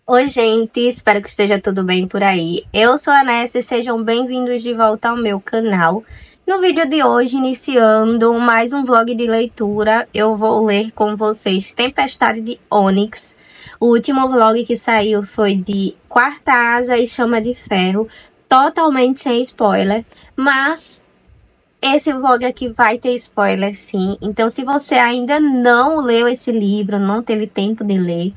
Oi, gente, espero que esteja tudo bem por aí. Eu sou a Nessa e sejam bem-vindos de volta ao meu canal. No vídeo de hoje, iniciando mais um vlog de leitura, eu vou ler com vocês Tempestade de Ônix. O último vlog que saiu foi de Quarta Asa e Chama de Ferro, totalmente sem spoiler, mas esse vlog aqui vai ter spoiler sim. Então, se você ainda não leu esse livro, não teve tempo de ler,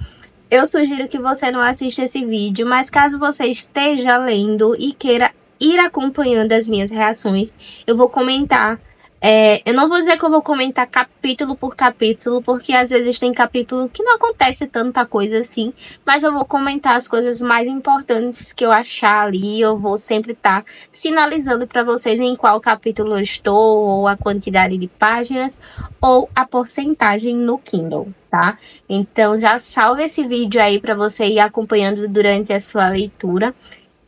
eu sugiro que você não assista esse vídeo, mas caso você esteja lendo e queira ir acompanhando as minhas reações, eu vou comentar. Eu não vou dizer que eu vou comentar capítulo por capítulo, porque às vezes tem capítulos que não acontece tanta coisa assim, mas eu vou comentar as coisas mais importantes que eu achar ali. Eu vou sempre estar sinalizando para vocês em qual capítulo eu estou, ou a quantidade de páginas, ou a porcentagem no Kindle, tá? Então já salve esse vídeo aí para você ir acompanhando durante a sua leitura.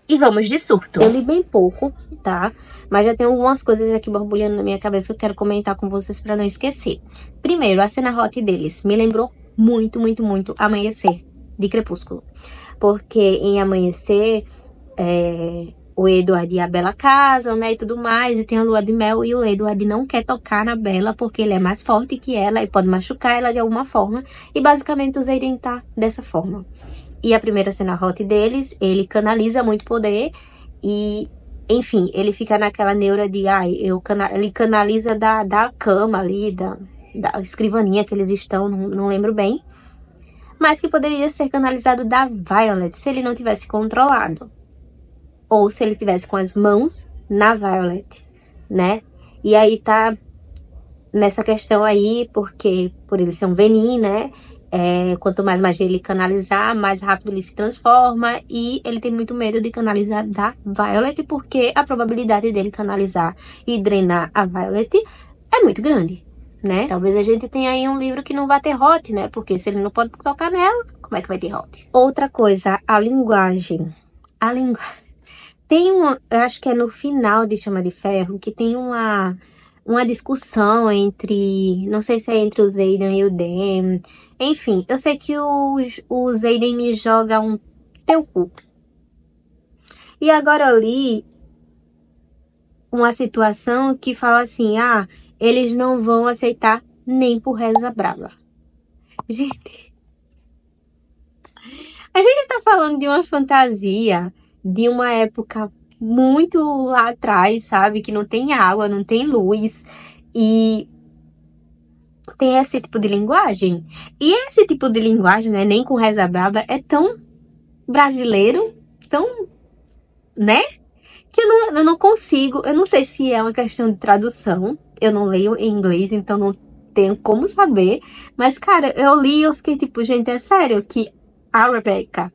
E vamos de surto. Eu li bem pouco, tá? Mas já tem algumas coisas aqui borbulhando na minha cabeça que eu quero comentar com vocês para não esquecer. Primeiro, a cena hot deles me lembrou muito, muito, muito Amanhecer, de Crepúsculo. Porque em Amanhecer, o Edward e a Bella casam, né, e tudo mais, e tem a lua de mel, e o Edward não quer tocar na Bella porque ele é mais forte que ela e pode machucar ela de alguma forma. E basicamente o Xaden tá dessa forma. E a primeira cena hot deles, ele canaliza muito poder e, enfim, ele fica naquela neura de, ele canaliza da cama ali, da escrivaninha que eles estão, não lembro bem. Mas que poderia ser canalizado da Violet, se ele não tivesse controlado. Ou se ele tivesse com as mãos na Violet, né? E aí tá nessa questão aí, porque por ele ser um Venin, né? Quanto mais magia ele canalizar, mais rápido ele se transforma. E ele tem muito medo de canalizar da Violet, porque a probabilidade dele canalizar e drenar a Violet é muito grande, né? Talvez a gente tenha aí um livro que não vai ter hot, né? Porque se ele não pode tocar nela, como é que vai ter hot? Outra coisa, a linguagem. Tem uma, eu acho que é no final de Chama de Ferro, que tem uma discussão entre, não sei se é entre o Xaden e o Dem. Enfim, eu sei que o Xaden me joga um teu cu. E agora eu li uma situação que fala assim, eles não vão aceitar nem por reza brava. Gente, a gente tá falando de uma fantasia de uma época muito lá atrás, sabe? Que não tem água, não tem luz. E tem esse tipo de linguagem. E esse tipo de linguagem, né, nem com reza braba, é tão brasileiro, tão, né? Que eu não consigo, eu não sei se é uma questão de tradução. Eu não leio em inglês, então não tenho como saber. Mas, cara, eu li e eu fiquei tipo, gente, é sério que a Rebecca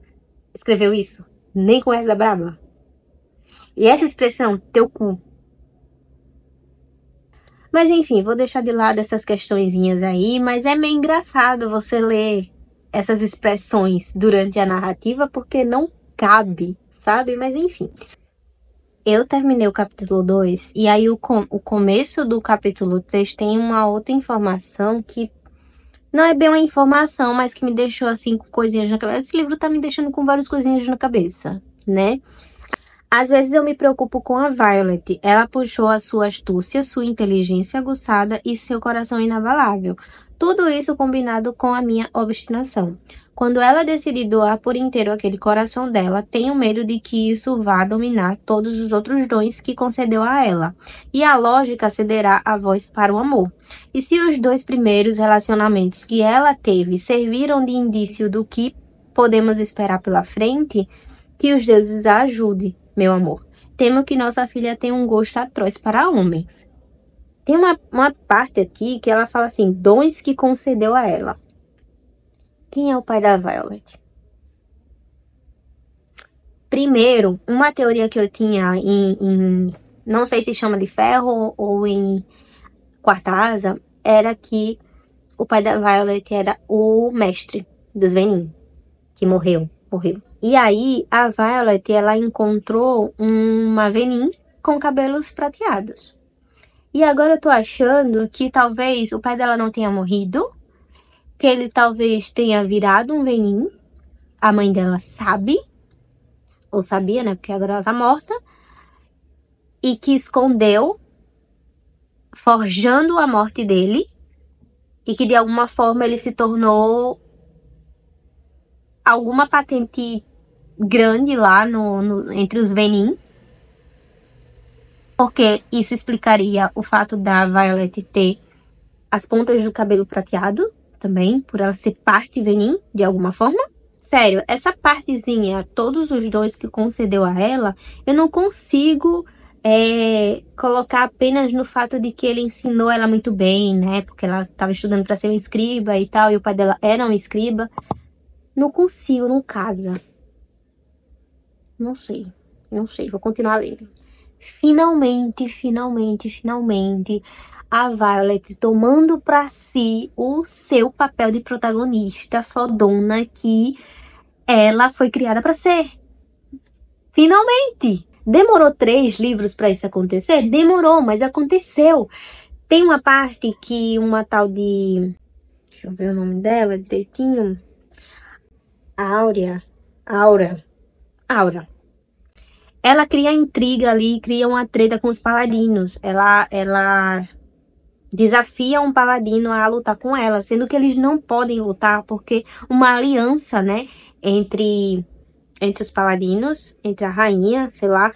escreveu isso? Nem com reza braba? E essa expressão, teu cu. Mas enfim, vou deixar de lado essas questõezinhas aí, mas é meio engraçado você ler essas expressões durante a narrativa, porque não cabe, sabe? Mas enfim. Eu terminei o capítulo 2, e aí o começo do capítulo 3 tem uma outra informação que não é bem uma informação, mas que me deixou assim com coisinhas na cabeça. Esse livro tá me deixando com várias coisinhas na cabeça, né? Às vezes eu me preocupo com a Violet. Ela puxou a sua astúcia, sua inteligência aguçada e seu coração inabalável. Tudo isso combinado com a minha obstinação. Quando ela decide doar por inteiro aquele coração dela, tenho medo de que isso vá dominar todos os outros dons que concedeu a ela. E a lógica cederá a voz para o amor. E se os dois primeiros relacionamentos que ela teve serviram de indício do que podemos esperar pela frente, que os deuses a ajudem. Meu amor, temo que nossa filha tenha um gosto atroz para homens. Tem uma parte aqui que ela fala assim, dons que concedeu a ela. Quem é o pai da Violet? Primeiro, uma teoria que eu tinha não sei se chama de ferro ou em Quarta Asa, era que o pai da Violet era o mestre dos Venin, que morreu. E aí, a Violet, ela encontrou uma Venin com cabelos prateados. E agora eu tô achando que talvez o pai dela não tenha morrido, que ele talvez tenha virado um Venin, a mãe dela sabe, ou sabia, né, porque agora ela tá morta, e que escondeu, forjando a morte dele, e que de alguma forma ele se tornou alguma patente grande lá entre os Venin, porque isso explicaria o fato da Violet ter as pontas do cabelo prateado também, por ela ser parte Venin, de alguma forma. Sério, essa partezinha, todos os dons que concedeu a ela, eu não consigo colocar apenas no fato de que ele ensinou ela muito bem, né? Porque ela estava estudando para ser uma escriba e tal, e o pai dela era um escriba. Não consigo, não casa. Não sei, vou continuar lendo. Finalmente, a Violet tomando pra si o seu papel de protagonista fodona que ela foi criada pra ser. Finalmente! Demorou 3 livros pra isso acontecer? Demorou, mas aconteceu. Tem uma parte que uma tal de... Deixa eu ver o nome dela direitinho. Aura. Ela cria intriga ali, cria uma treta com os paladinos. Ela desafia um paladino a lutar com ela, sendo que eles não podem lutar porque uma aliança, né, entre os paladinos, entre a rainha, sei lá,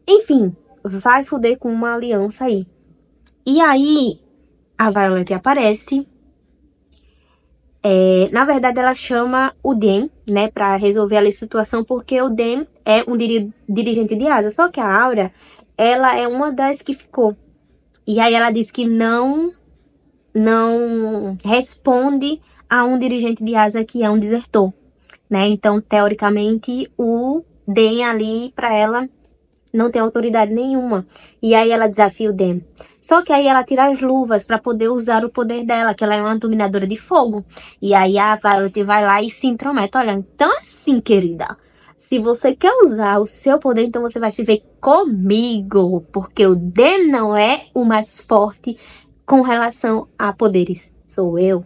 enfim, vai foder com uma aliança aí. E aí a Violet aparece. Na verdade, ela chama o Dem, né, pra resolver ali a situação, porque o Dem é um dirigente de Asa. Só que a Aura, ela é uma das que ficou. E aí ela diz que não responde a um dirigente de Asa que é um desertor, né? Então, teoricamente, o Dem ali, pra ela, não tem autoridade nenhuma. E aí ela desafia o Dem. Só que aí ela tira as luvas para poder usar o poder dela, que ela é uma dominadora de fogo. E aí a Violet vai lá e se intromete. Olha, então assim, querida, se você quer usar o seu poder, então você vai se ver comigo. Porque o Dem não é o mais forte com relação a poderes. Sou eu.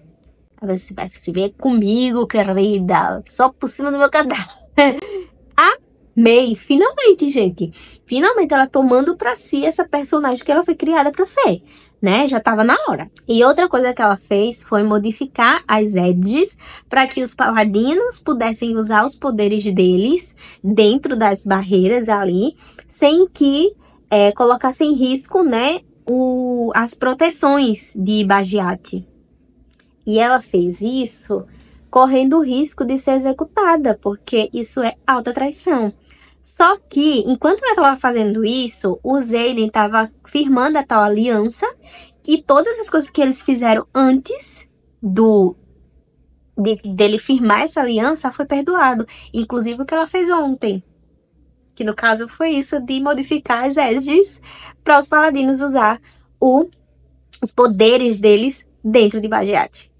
Você vai se ver comigo, querida. Só por cima do meu cadáver. Amei, finalmente, gente. Finalmente ela tomando pra si essa personagem que ela foi criada pra ser, né? Já tava na hora. E outra coisa que ela fez foi modificar as edges para que os paladinos pudessem usar os poderes deles dentro das barreiras ali, sem que colocasse em risco, né, as proteções de Bagiat. E ela fez isso correndo o risco de ser executada, porque isso é alta traição. Só que, enquanto ela estava fazendo isso, o Xaden estava firmando a tal aliança, que todas as coisas que eles fizeram antes dele firmar essa aliança foi perdoado. Inclusive o que ela fez ontem. Que no caso foi isso de modificar as edges para os paladinos usar os poderes deles dentro de Bagiat.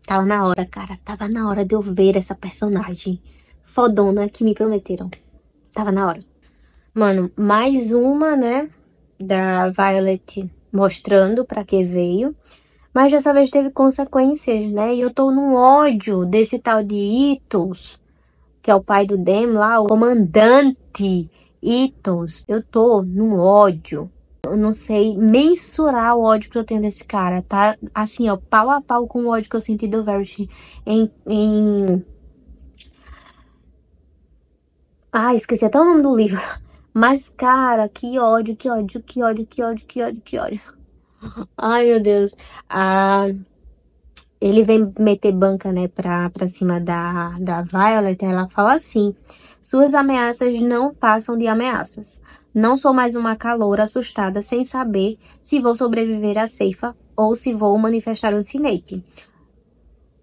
Tava na hora, cara. Tava na hora de eu ver essa personagem fodona que me prometeram. Tava na hora. Mano, mais uma, né, da Violet mostrando pra que veio. Mas dessa vez teve consequências, né? E eu tô num ódio desse tal de Itos, que é o pai do Dem lá, o comandante Itos. Eu tô num ódio. Eu não sei mensurar o ódio que eu tenho desse cara, tá? Assim, ó, pau a pau com o ódio que eu senti do Varys Ah, esqueci até o nome do livro. Mas, cara, que ódio. Ai, meu Deus. Ele vem meter banca, né, pra cima da Violet. Ela fala assim: suas ameaças não passam de ameaças. Não sou mais uma caloura assustada sem saber se vou sobreviver à ceifa ou se vou manifestar um sinete.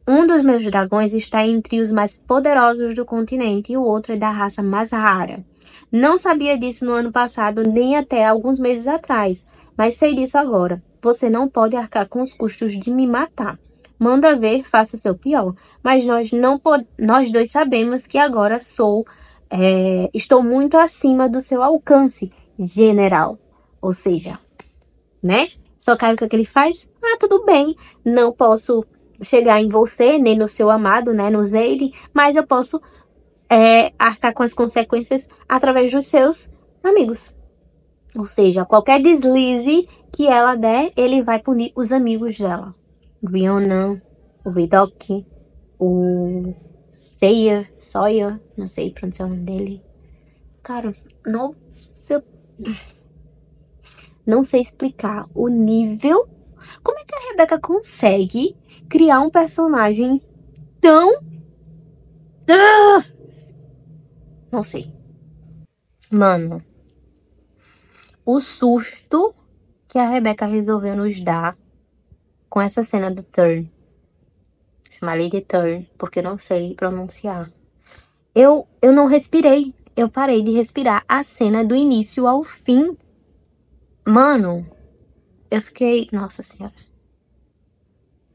Um dos meus dragões está entre os mais poderosos do continente e o outro é da raça mais rara. Não sabia disso no ano passado nem até alguns meses atrás, mas sei disso agora. Você não pode arcar com os custos de me matar. Manda ver, faça o seu pior. Mas nós dois sabemos que agora estou muito acima do seu alcance, general. Ou seja, né? Só cai o que ele faz? Ah, tudo bem. Não posso chegar em você, nem no seu amado, né, no Zayden, mas eu posso arcar com as consequências através dos seus amigos. Ou seja, qualquer deslize que ela der, ele vai punir os amigos dela. Rhiannon, o Vidoc, o Sawyer, não sei pronunciar o nome dele. Cara, não sei explicar o nível. Como é que a Rebecca consegue criar um personagem tão... Não sei. Mano, o susto que a Rebecca resolveu nos dar com essa cena do Turn. Chamar de Turn, porque eu não sei pronunciar. Eu não respirei. Eu parei de respirar a cena do início ao fim. Mano, eu fiquei... Nossa Senhora.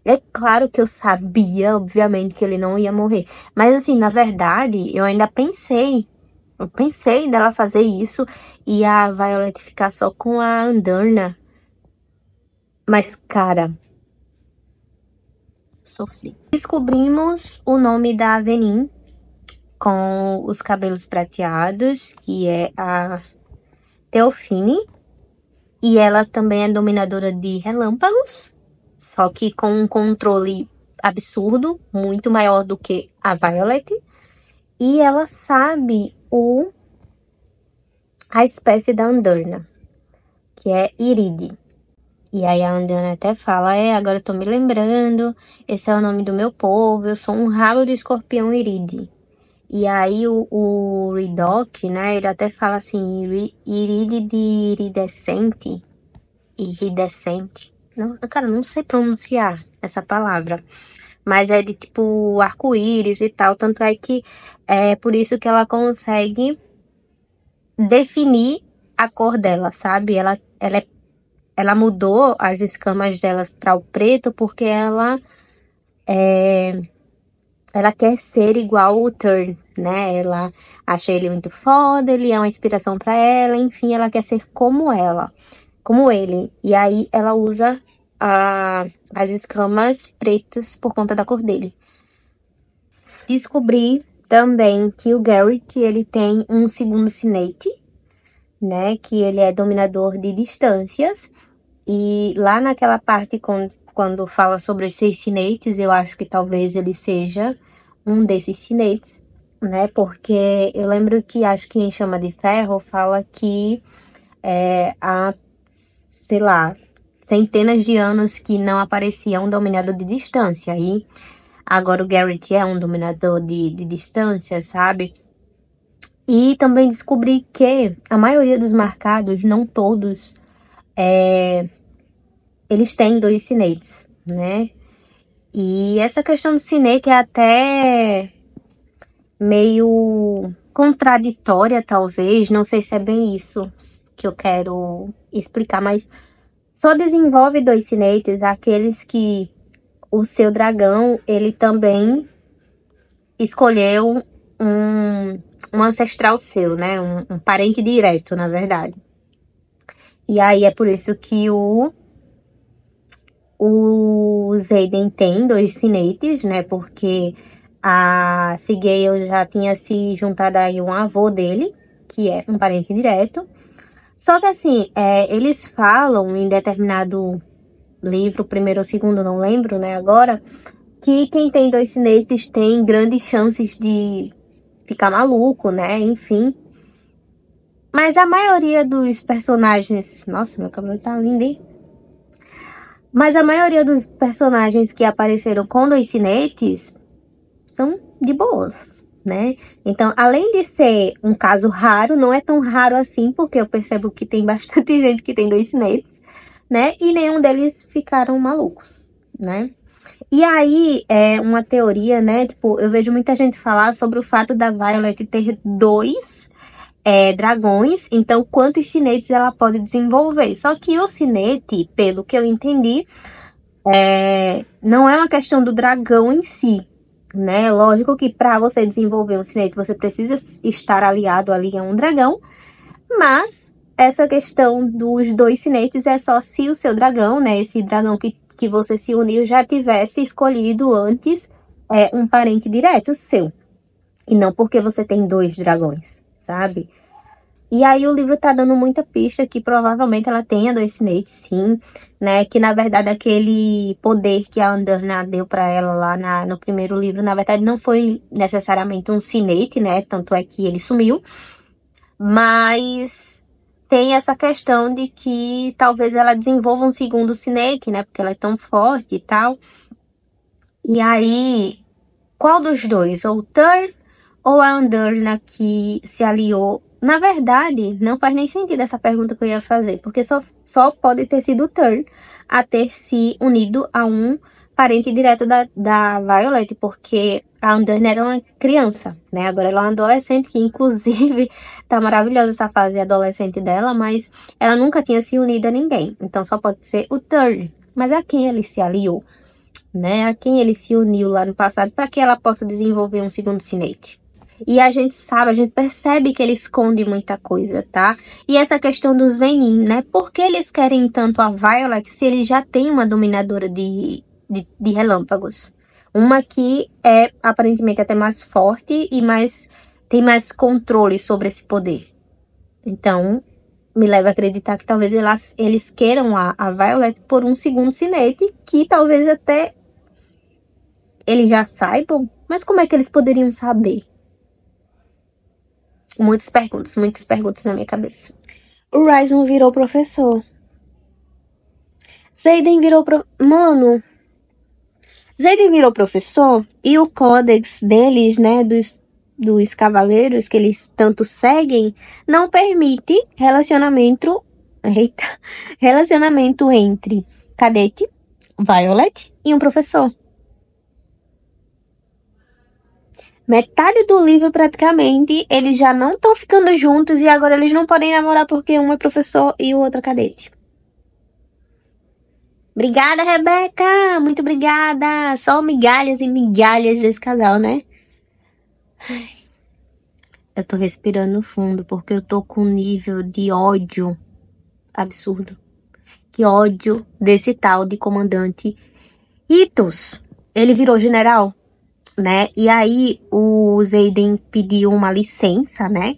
É claro que eu sabia, obviamente, que ele não ia morrer. Mas, assim, na verdade, eu ainda pensei. Eu pensei dela fazer isso e a Violet ficar só com a Andarna. Mas, cara... Sofri. Descobrimos o nome da Avenin com os cabelos prateados, que é a Theophene. E ela também é dominadora de relâmpagos, só que com um controle absurdo, muito maior do que a Violet. E ela sabe a espécie da Andarna, que é Iride. E aí a Andarna até fala, agora eu tô me lembrando, esse é o nome do meu povo, eu sou um rabo de escorpião Iride. E aí o Ridoc, né, ele até fala assim, Iride de iridescente, não, cara, não sei pronunciar essa palavra, mas é de tipo arco-íris e tal, tanto é que é por isso que ela consegue definir a cor dela, sabe? Ela mudou as escamas dela para o preto porque ela quer ser igual o Turn, né? Ela acha ele muito foda, ele é uma inspiração para ela, enfim, ela quer ser como ele. E aí ela usa as escamas pretas por conta da cor dele. Descobri também que o Garrett, ele tem um segundo sinete, né? Que ele é dominador de distâncias. E lá naquela parte, quando fala sobre os 6 sinetes, eu acho que talvez ele seja um desses sinetes, né? Porque eu lembro que, acho que em Chama de Ferro, fala que há, sei lá, centenas de anos que não aparecia um dominador de distância. E agora o Garrett é um dominador de distância, sabe? E também descobri que a maioria dos marcados, não todos, eles têm 2 sinetes, né? E essa questão do sinete é até meio contraditória, talvez. Não sei se é bem isso que eu quero explicar, mas só desenvolve 2 sinetes aqueles que o seu dragão, ele também escolheu um ancestral seu, né? Um parente direto, na verdade. E aí é por isso que o Zayden tem 2 sinetes, né? Porque a Sigale já tinha se juntado aí um avô dele, que é um parente direto. Só que assim, eles falam em determinado livro, primeiro ou segundo, não lembro, né, agora, que quem tem 2 sinetes tem grandes chances de ficar maluco, né, enfim. Mas a maioria dos personagens... Nossa, meu cabelo tá lindo, hein? Mas a maioria dos personagens que apareceram com 2 sinetes são de boas, né? Então, além de ser um caso raro, não é tão raro assim, porque eu percebo que tem bastante gente que tem 2 sinetes, né? E nenhum deles ficaram malucos, né? E aí, uma teoria, né? Tipo, eu vejo muita gente falar sobre o fato da Violet ter 2 dragões, então quantos sinetes ela pode desenvolver. Só que o sinete, pelo que eu entendi, não é uma questão do dragão em si, né? Lógico que para você desenvolver um sinete, você precisa estar aliado ali a um dragão, mas essa questão dos 2 sinetes é só se o seu dragão, né? Esse dragão que que você se uniu já tivesse escolhido antes um parente direto seu. E não porque você tem 2 dragões, sabe? E aí o livro tá dando muita pista que provavelmente ela tenha 2 Sinetes, sim, né? Que na verdade aquele poder que a Andana deu pra ela lá no primeiro livro, na verdade não foi necessariamente um Sinete, né? Tanto é que ele sumiu. Mas tem essa questão de que talvez ela desenvolva um segundo Sinete, né? Porque ela é tão forte e tal. E aí, qual dos dois? Ou o Tur ou a Andana que se aliou? Na verdade, não faz nem sentido essa pergunta que eu ia fazer, porque só pode ter sido o Tur a ter se unido a um parente direto da Violet, porque a Andana era uma criança, né? Agora ela é uma adolescente, que inclusive tá maravilhosa essa fase adolescente dela, mas ela nunca tinha se unido a ninguém. Então só pode ser o Tur. Mas a quem ele se aliou, né? A quem ele se uniu lá no passado para que ela possa desenvolver um segundo Sinete. E a gente sabe, a gente percebe que ele esconde muita coisa, tá? E essa questão dos Venin, né? Por que eles querem tanto a Violet se ele já tem uma dominadora de relâmpagos? Uma que é aparentemente até mais forte e tem mais controle sobre esse poder. Então, me leva a acreditar que talvez eles queiram a Violet por um segundo Sinete, que talvez até eles já saibam. Mas como é que eles poderiam saber? Muitas perguntas na minha cabeça. O Ryzen virou professor. Xaden virou Mano, Xaden virou professor e o códex deles, né, dos cavaleiros que eles tanto seguem, não permite relacionamento entre cadete, Violet e um professor. Metade do livro, praticamente, eles já não estão ficando juntos e agora eles não podem namorar porque um é professor e o outro é cadete. Obrigada, Rebeca! Muito obrigada! Só migalhas e migalhas desse casal, né? Eu tô respirando fundo porque eu tô com um nível de ódio absurdo. Que ódio desse tal de comandante Itos. Ele virou general, né? E aí o Xaden pediu uma licença, né?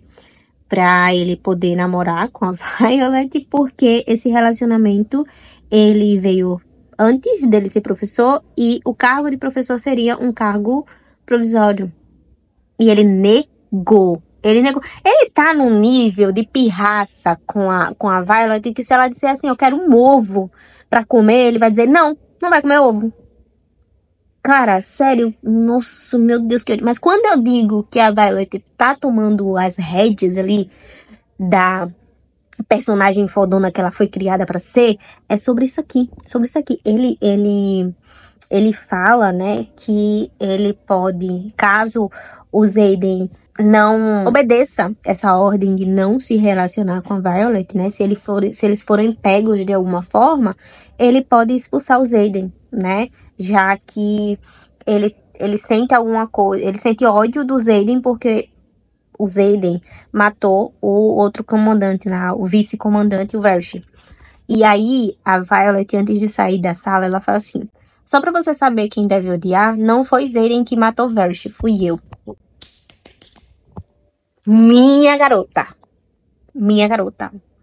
Pra ele poder namorar com a Violet, porque esse relacionamento, ele veio antes dele ser professor e o cargo de professor seria um cargo provisório. E ele negou. Ele tá num nível de pirraça com a Violet que se ela disser assim, eu quero um ovo pra comer, ele vai dizer, não vai comer ovo. Cara, sério, nossa, meu Deus, mas quando eu digo que a Violet tá tomando as rédeas ali da personagem fodona que ela foi criada pra ser, é sobre isso aqui, Ele fala, né, que ele pode, caso o Xaden não obedeça essa ordem de não se relacionar com a Violet, né, se eles forem pegos de alguma forma, ele pode expulsar o Xaden, né, já que ele sente alguma coisa, ele sente ódio do Xaden porque o Xaden matou o outro comandante, né, o vice-comandante, o Versh. E aí, a Violet, antes de sair da sala, ela fala assim, só pra você saber quem deve odiar, não foi Xaden que matou Versh, fui eu. Minha garota,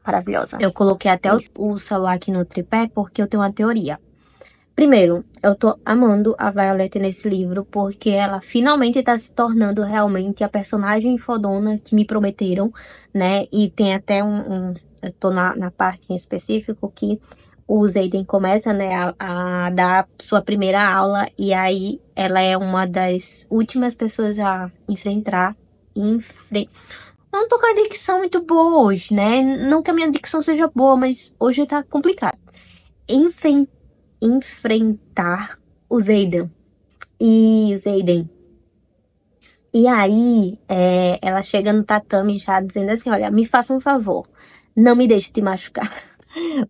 maravilhosa. Eu coloquei até o celular aqui no tripé porque eu tenho uma teoria. Primeiro, eu tô amando a Violet nesse livro porque ela finalmente tá se tornando realmente a personagem fodona que me prometeram, né? E tem até eu tô na parte em específico que o Xaden começa, né, a dar sua primeira aula e aí ela é uma das últimas pessoas a enfrentar. Não tô com a dicção muito boa hoje, né? Não que a minha dicção seja boa, mas hoje tá complicado. Enfrentar o Xaden. E aí, ela chega no tatame já dizendo assim, olha, me faça um favor, não me deixe te machucar.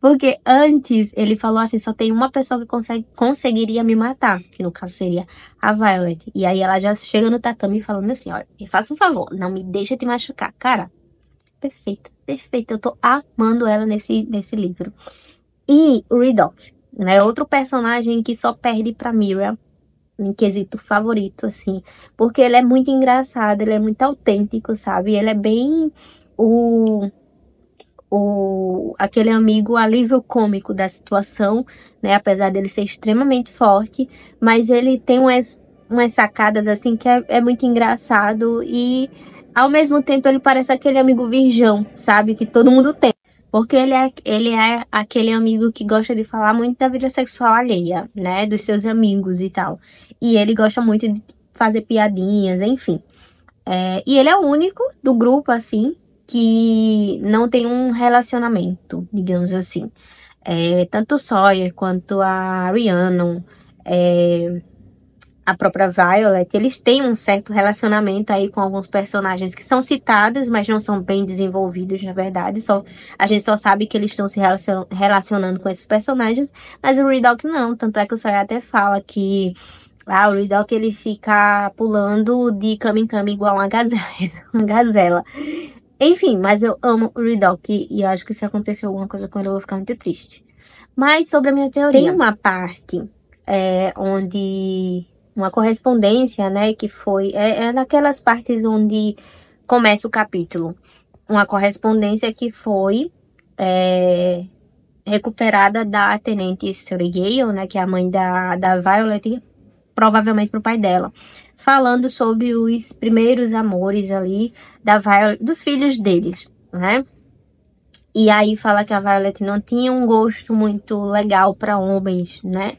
Porque antes ele falou assim, só tem uma pessoa que conseguiria me matar, que no caso seria a Violet. E aí ela já chega no tatame falando assim, olha, me faça um favor, não me deixe te machucar. Cara, perfeito. Eu tô amando ela nesse livro. E o Ridolf. né? Outro personagem que só perde pra Mira, em quesito favorito, assim. Porque ele é muito engraçado, ele é muito autêntico, sabe? Ele é bem aquele amigo alívio cômico da situação, né? Apesar dele ser extremamente forte, mas ele tem umas sacadas, assim, que é muito engraçado e, ao mesmo tempo, ele parece aquele amigo virgão, sabe? Que todo mundo tem. Porque ele é aquele amigo que gosta de falar muito da vida sexual alheia, né? Dos seus amigos e tal. E ele gosta muito de fazer piadinhas, enfim. E ele é o único do grupo, assim, que não tem um relacionamento, digamos assim. Tanto o Sawyer quanto a Rhiannon, a própria Violet, eles têm um certo relacionamento aí com alguns personagens que são citados, mas não são bem desenvolvidos, na verdade. A gente só sabe que eles estão se relacionando com esses personagens, mas o Ridoc não. Tanto é que o Sawyer até fala que o Ridoc, ele fica pulando de cama em cama igual uma gazela. Uma gazela. Enfim, mas eu amo o Ridoc e eu acho que se acontecer alguma coisa com ele, eu vou ficar muito triste. Mas sobre a minha teoria. Tem uma parte onde uma correspondência, né, que foi... É naquelas partes onde começa o capítulo. Uma correspondência que foi recuperada da Tenente Story, né, que é a mãe da Violet, provavelmente pro pai dela, falando sobre os primeiros amores ali da Violet, dos filhos deles, né? E aí fala que a Violet não tinha um gosto muito legal para homens, né?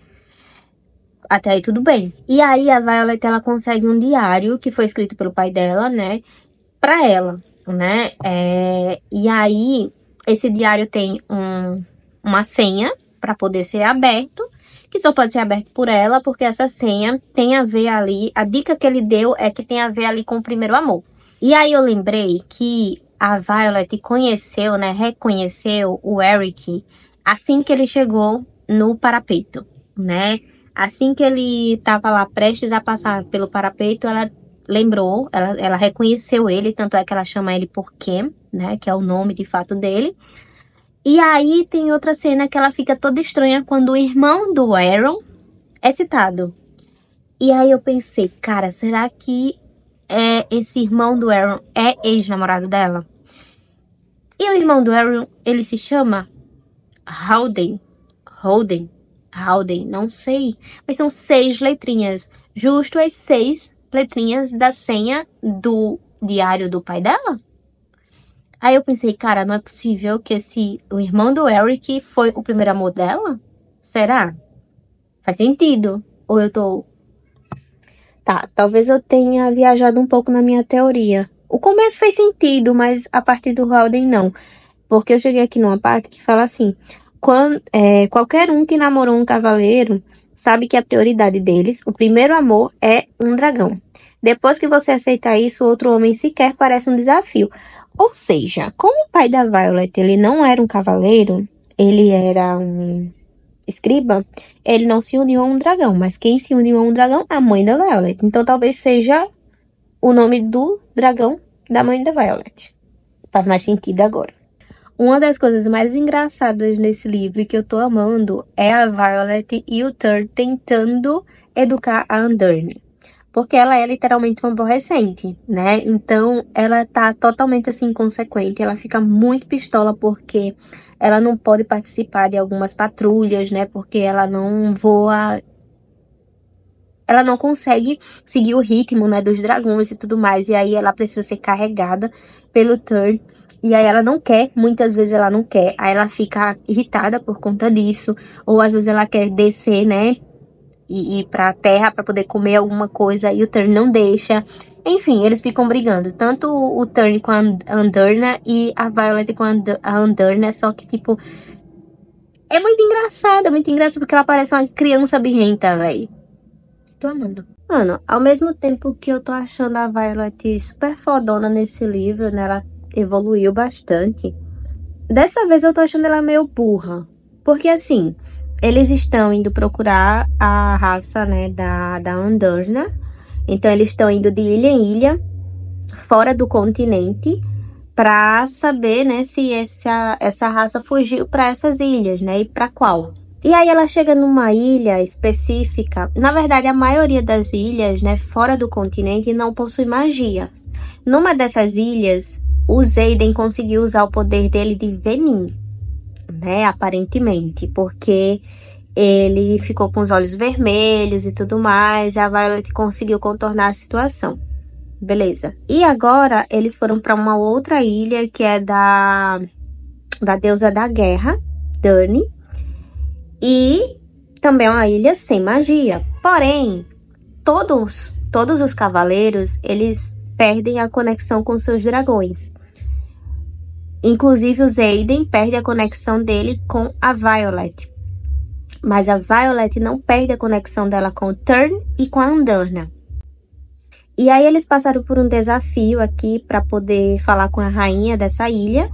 Até aí tudo bem. E aí a Violet, ela consegue um diário que foi escrito pelo pai dela, né? Pra ela, né? E aí esse diário tem uma senha para poder ser aberto, que só pode ser aberto por ela, porque essa senha tem a ver ali, a dica que ele deu é que tem a ver ali com o primeiro amor. E aí eu lembrei que a Violet conheceu, né, reconheceu o Eric assim que ele chegou no parapeito, né? Assim que ele estava lá prestes a passar pelo parapeito, ela lembrou, ela reconheceu ele, tanto é que ela chama ele por Ken, né, que é o nome de fato dele. E aí tem outra cena que ela fica toda estranha quando o irmão do Aaron é citado. E aí eu pensei, cara, será que esse irmão do Aaron é ex-namorado dela? E o irmão do Aaron, ele se chama Howden, não sei. Mas são 6 letrinhas. Justo as 6 letrinhas da senha do diário do pai dela? Aí eu pensei, cara, não é possível que o irmão do Eric foi o primeiro amor dela? Será? Faz sentido. Ou eu tô... Tá, talvez eu tenha viajado um pouco na minha teoria. O começo fez sentido, mas a partir do Howden não. Porque eu cheguei aqui numa parte que fala assim, qualquer um que namorou um cavaleiro sabe que a prioridade deles, o primeiro amor, é um dragão. Depois que você aceita isso, outro homem sequer parece um desafio. Ou seja, como o pai da Violet, ele não era um cavaleiro, ele era um escriba, ele não se uniu a um dragão. Mas quem se uniu a um dragão é a mãe da Violet. Então talvez seja o nome do dragão da mãe da Violet. Faz mais sentido agora. Uma das coisas mais engraçadas nesse livro e que eu tô amando é a Violet e o Tur tentando educar a Anderne. Porque ela é literalmente uma aborrecente, né? Então, ela tá totalmente assim, inconsequente. Ela fica muito pistola porque ela não pode participar de algumas patrulhas, né? Porque ela não voa... Ela não consegue seguir o ritmo, né? Dos dragões e tudo mais. E aí, ela precisa ser carregada pelo Tur. E aí, ela não quer. Muitas vezes, ela não quer. Aí, ela fica irritada por conta disso. Ou, às vezes, ela quer descer, né? E ir pra terra pra poder comer alguma coisa e o Turn não deixa. Enfim, eles ficam brigando. Tanto o Turn com a Andarna e a Violet com a Andarna. Só que, tipo, é muito engraçado porque ela parece uma criança birrenta, velho. Tô amando. Mano, ao mesmo tempo que eu tô achando a Violet super fodona nesse livro, né? Ela evoluiu bastante. Dessa vez eu tô achando ela meio burra. Porque, assim... Eles estão indo procurar a raça, né, da Andarna. Então, eles estão indo de ilha em ilha, fora do continente, para saber, né, se essa raça fugiu para essas ilhas, né, e para qual. E aí ela chega numa ilha específica. Na verdade, a maioria das ilhas, né, fora do continente, não possui magia. Numa dessas ilhas, o Xaden conseguiu usar o poder dele de Venin, né, aparentemente, porque ele ficou com os olhos vermelhos e tudo mais, e a Violet conseguiu contornar a situação. Beleza. E agora, eles foram para uma outra ilha, que é da deusa da guerra, Dani, e também é uma ilha sem magia. Porém, todos os cavaleiros, eles perdem a conexão com seus dragões. Inclusive o Xaden perde a conexão dele com a Violet. Mas a Violet não perde a conexão dela com o Turn e com a Andarna. E aí eles passaram por um desafio aqui para poder falar com a rainha dessa ilha.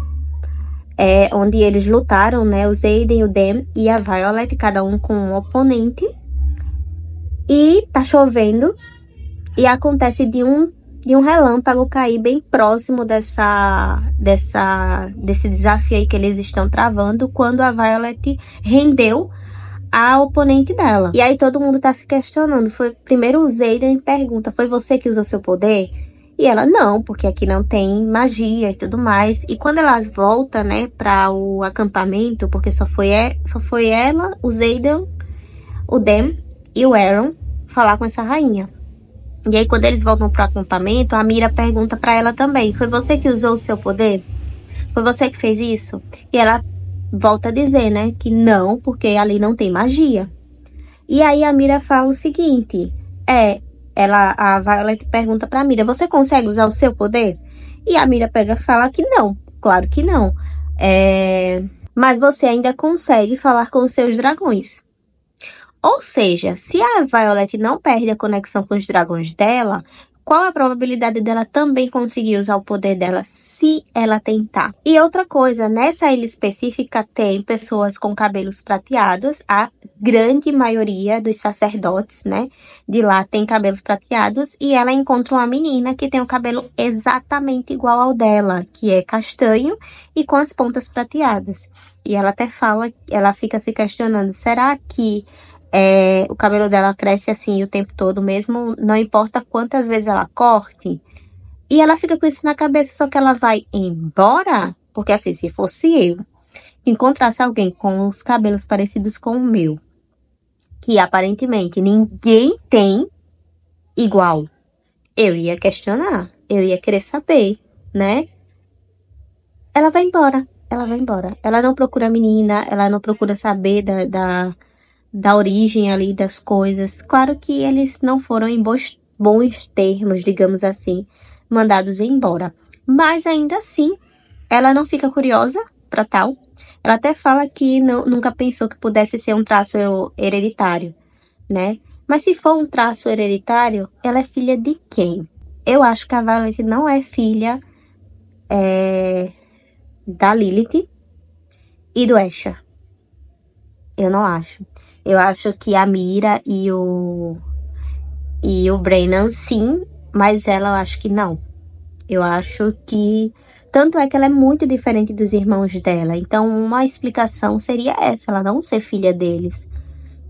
Onde eles lutaram, né? O Xaden, o Dem e a Violet, cada um com um oponente. E tá chovendo. E acontece de um relâmpago cair bem próximo desse desafio aí que eles estão travando, quando a Violet rendeu a oponente dela. E aí todo mundo tá se questionando. Primeiro o Xaden pergunta, foi você que usou seu poder? E ela, não, porque aqui não tem magia e tudo mais. E quando ela volta, né, para o acampamento, porque só foi ela, o Xaden, o Dem e o Aaron falar com essa rainha. E aí quando eles voltam pro acampamento, a Mira pergunta para ela também, foi você que usou o seu poder? Foi você que fez isso? E ela volta a dizer, né, que não, porque ali não tem magia. E aí a Mira fala o seguinte, a Violet pergunta pra Mira, você consegue usar o seu poder? E a Mira pega e fala que não, claro que não. Mas você ainda consegue falar com os seus dragões. Ou seja, se a Violet não perde a conexão com os dragões dela, qual a probabilidade dela também conseguir usar o poder dela se ela tentar? E outra coisa, nessa ilha específica tem pessoas com cabelos prateados, a grande maioria dos sacerdotes, né, de lá tem cabelos prateados, e ela encontra uma menina que tem o cabelo exatamente igual ao dela, que é castanho e com as pontas prateadas. E ela até fala, ela fica se questionando, será que o cabelo dela cresce assim o tempo todo mesmo, não importa quantas vezes ela corte? E ela fica com isso na cabeça, só que ela vai embora, porque assim, se fosse eu, encontrasse alguém com os cabelos parecidos com o meu, que aparentemente ninguém tem igual, eu ia questionar, eu ia querer saber, né? Ela vai embora, ela não procura a menina, ela não procura saber da origem ali das coisas. Claro que eles não foram em bons termos, digamos assim, mandados embora. Mas ainda assim, ela não fica curiosa para tal. Ela até fala que nunca pensou que pudesse ser um traço hereditário, né? Mas se for um traço hereditário, ela é filha de quem? Eu acho que a Violet não é filha da Lilith e do Escher. Eu não acho. Eu acho que a Mira e o Brennan, sim, mas ela eu acho que não. Eu acho que... Tanto é que ela é muito diferente dos irmãos dela. Então, uma explicação seria essa, ela não ser filha deles.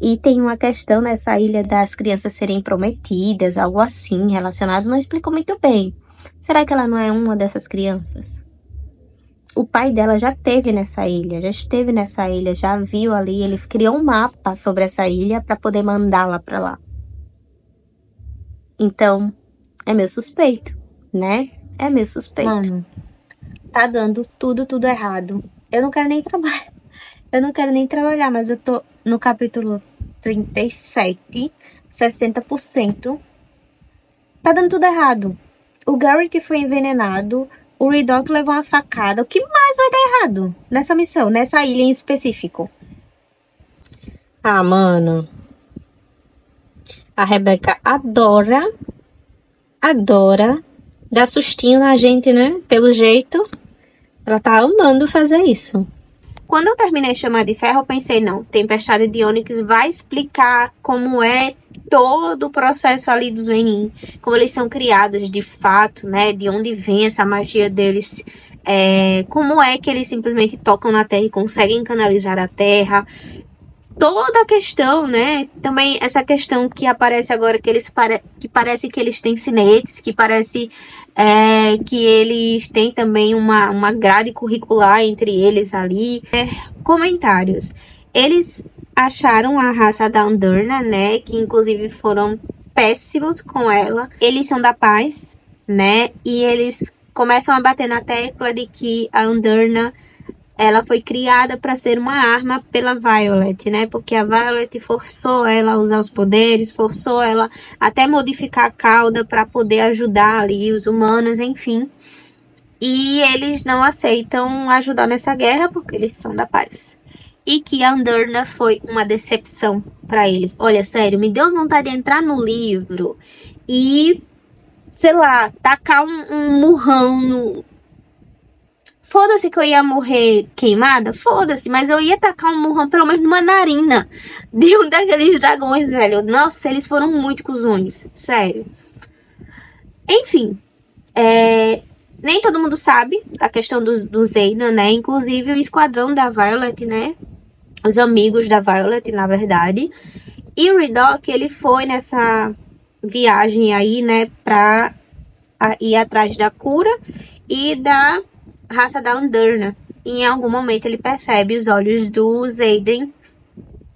E tem uma questão nessa ilha das crianças serem prometidas, algo assim, relacionado, não explicou muito bem. Será que ela não é uma dessas crianças? O pai dela já esteve nessa ilha, já viu ali, ele criou um mapa sobre essa ilha para poder mandá-la para lá. Então, é meu suspeito, né? É meu suspeito. Mano, tá dando tudo errado. Eu não quero nem trabalhar, mas eu tô no capítulo 37, 60%. Tá dando tudo errado. O Garrett foi envenenado, o Redog levou uma facada. O que mais vai dar errado nessa missão, nessa ilha em específico? Ah, mano. A Rebecca adora dar sustinho na gente, né? Pelo jeito, ela tá amando fazer isso. Quando eu terminei Chamar de Ferro, eu pensei, não, Tempestade de Ônix vai explicar como é todo o processo ali dos Venin, como eles são criados de fato, né, de onde vem essa magia deles, como é que eles simplesmente tocam na terra e conseguem canalizar a terra. toda a questão, né? Também essa questão que aparece agora, que parece que eles têm cinetes, que parece que eles têm também uma grade curricular entre eles ali. Comentários. Eles acharam a raça da Andurna, né? Que inclusive foram péssimos com ela. Eles são da paz, né? E eles começam a bater na tecla de que a Andurna, ela foi criada para ser uma arma pela Violet, né? Porque a Violet forçou ela a usar os poderes, forçou ela até modificar a cauda para poder ajudar ali os humanos, enfim. E eles não aceitam ajudar nessa guerra porque eles são da paz. E que a Andurna foi uma decepção para eles. Olha, sério, me deu vontade de entrar no livro e, sei lá, tacar um murrão no... Foda-se que eu ia morrer queimada, foda-se, mas eu ia tacar um murrão pelo menos numa narina de um daqueles dragões, velho. Nossa, eles foram muito cuzões, sério. Enfim, nem todo mundo sabe a questão do Xaden, né? Inclusive o esquadrão da Violet, né? Os amigos da Violet, na verdade. E o Redok, ele foi nessa viagem aí, né? Pra ir atrás da cura e da raça da Andurna. E em algum momento ele percebe os olhos do Xaden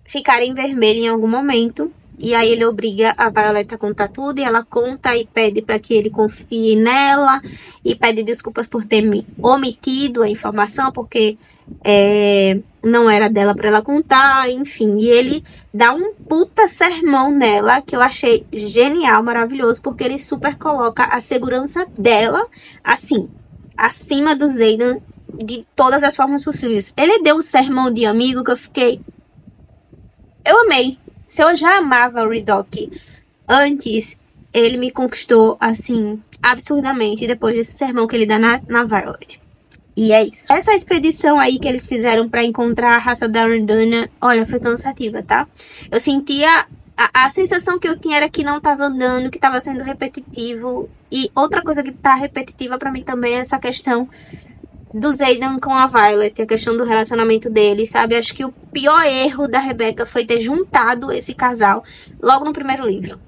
ficarem vermelhos em algum momento. E aí ele obriga a Violet a contar tudo. E ela conta e pede para que ele confie nela. E pede desculpas por ter omitido a informação. Porque não era dela para ela contar. Enfim, e ele dá um puta sermão nela. Que eu achei genial, maravilhoso. Porque ele super coloca a segurança dela, assim, acima do Xaden de todas as formas possíveis. Ele deu um sermão de amigo que eu fiquei... Eu amei. Se eu já amava o Redok antes, ele me conquistou, assim, absurdamente, depois desse sermão que ele dá na Violet. E é isso. Essa expedição aí que eles fizeram pra encontrar a raça da Andurna, olha, foi cansativa, tá? Eu sentia... A sensação que eu tinha era que não tava andando, que tava sendo repetitivo. E outra coisa que tá repetitiva pra mim também é essa questão do Xaden com a Violet, a questão do relacionamento deles, sabe? Acho que o pior erro da Rebecca foi ter juntado esse casal logo no primeiro livro,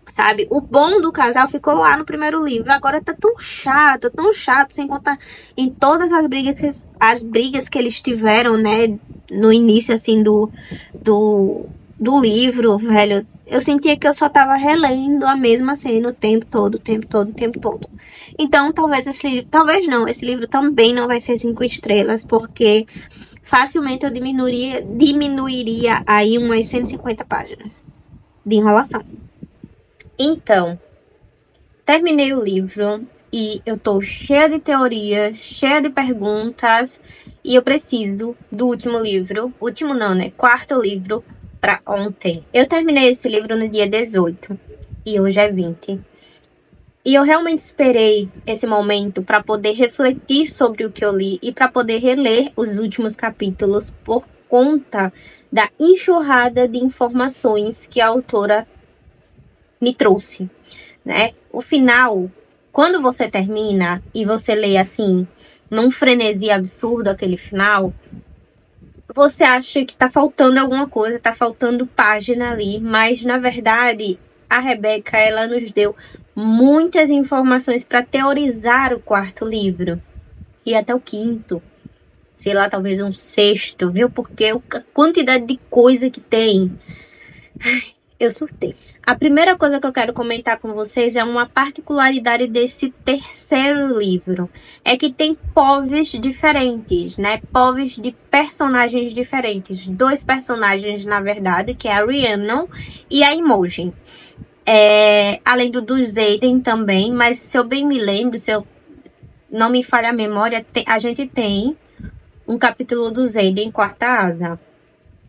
sabe? O bom do casal ficou lá no primeiro livro, agora tá tão chato, sem contar em todas as brigas que eles tiveram, né? No início, assim, do livro, velho. Eu sentia que eu só tava relendo a mesma cena o tempo todo. Então, talvez esse livro... Talvez não, esse livro também não vai ser 5 estrelas, porque facilmente eu diminuiria aí umas 150 páginas de enrolação. Então, terminei o livro e eu tô cheia de teorias, cheia de perguntas, e eu preciso do último livro. Último não, né? Quarto livro para ontem. Eu terminei esse livro no dia 18 e hoje é 20. E eu realmente esperei esse momento para poder refletir sobre o que eu li e para poder reler os últimos capítulos por conta da enxurrada de informações que a autora me trouxe, né? O final, quando você termina e você lê assim, num frenesi absurdo aquele final, você acha que tá faltando alguma coisa, tá faltando página ali, mas na verdade a Rebecca, ela nos deu muitas informações para teorizar o quarto livro e até o quinto, sei lá, talvez um sexto, viu? Porque a quantidade de coisa que tem, eu surtei. A primeira coisa que eu quero comentar com vocês é uma particularidade desse terceiro livro. É que tem povos diferentes, né? Povos de personagens diferentes. 2 personagens, na verdade, que é a Rhiannon e a Imogen. Além do Xaden também, mas se eu bem me lembro, se eu não me falha a memória, a gente tem um capítulo do Xaden em Quarta Asa.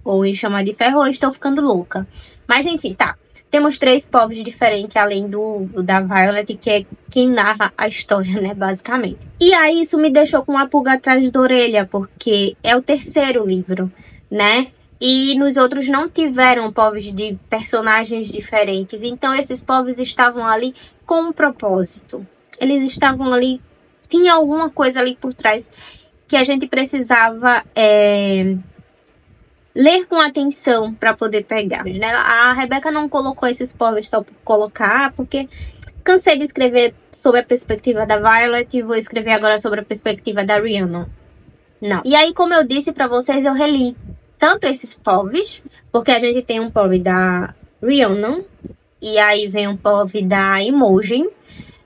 Ou em Chama de Ferro, ou estou ficando louca. Mas enfim, tá. Temos 3 povos diferentes, além do da Violet, que é quem narra a história, né, basicamente. E aí isso me deixou com uma pulga atrás da orelha, porque é o terceiro livro, né? E nos outros não tiveram povos de personagens diferentes. Então esses povos estavam ali com um propósito. Eles estavam ali, tinha alguma coisa ali por trás que a gente precisava ler com atenção para poder pegar, né? A Rebeca não colocou esses povos só por colocar, porque cansei de escrever sobre a perspectiva da Violet e vou escrever agora sobre a perspectiva da Rhiannon. Não. E aí, como eu disse para vocês, eu reli tanto esses povos, porque a gente tem um POV da Rhiannon, e aí vem um POV da Imogen,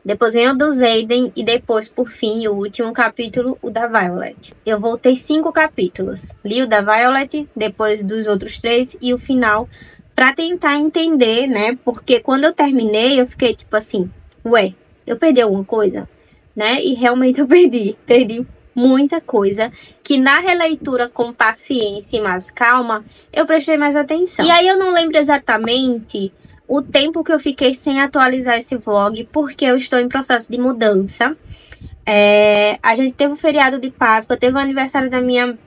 depois vem o do Xaden e depois, por fim, o último capítulo, o da Violet. Eu voltei 5 capítulos. Li o da Violet, depois dos outros 3 e o final, pra tentar entender, né? Porque quando eu terminei, eu fiquei tipo assim, ué, eu perdi alguma coisa? Né? E realmente eu perdi. Perdi muita coisa que na releitura com paciência e mais calma, eu prestei mais atenção. E aí eu não lembro exatamente o tempo que eu fiquei sem atualizar esse vlog, porque eu estou em processo de mudança. A gente teve o feriado de Páscoa, teve o aniversário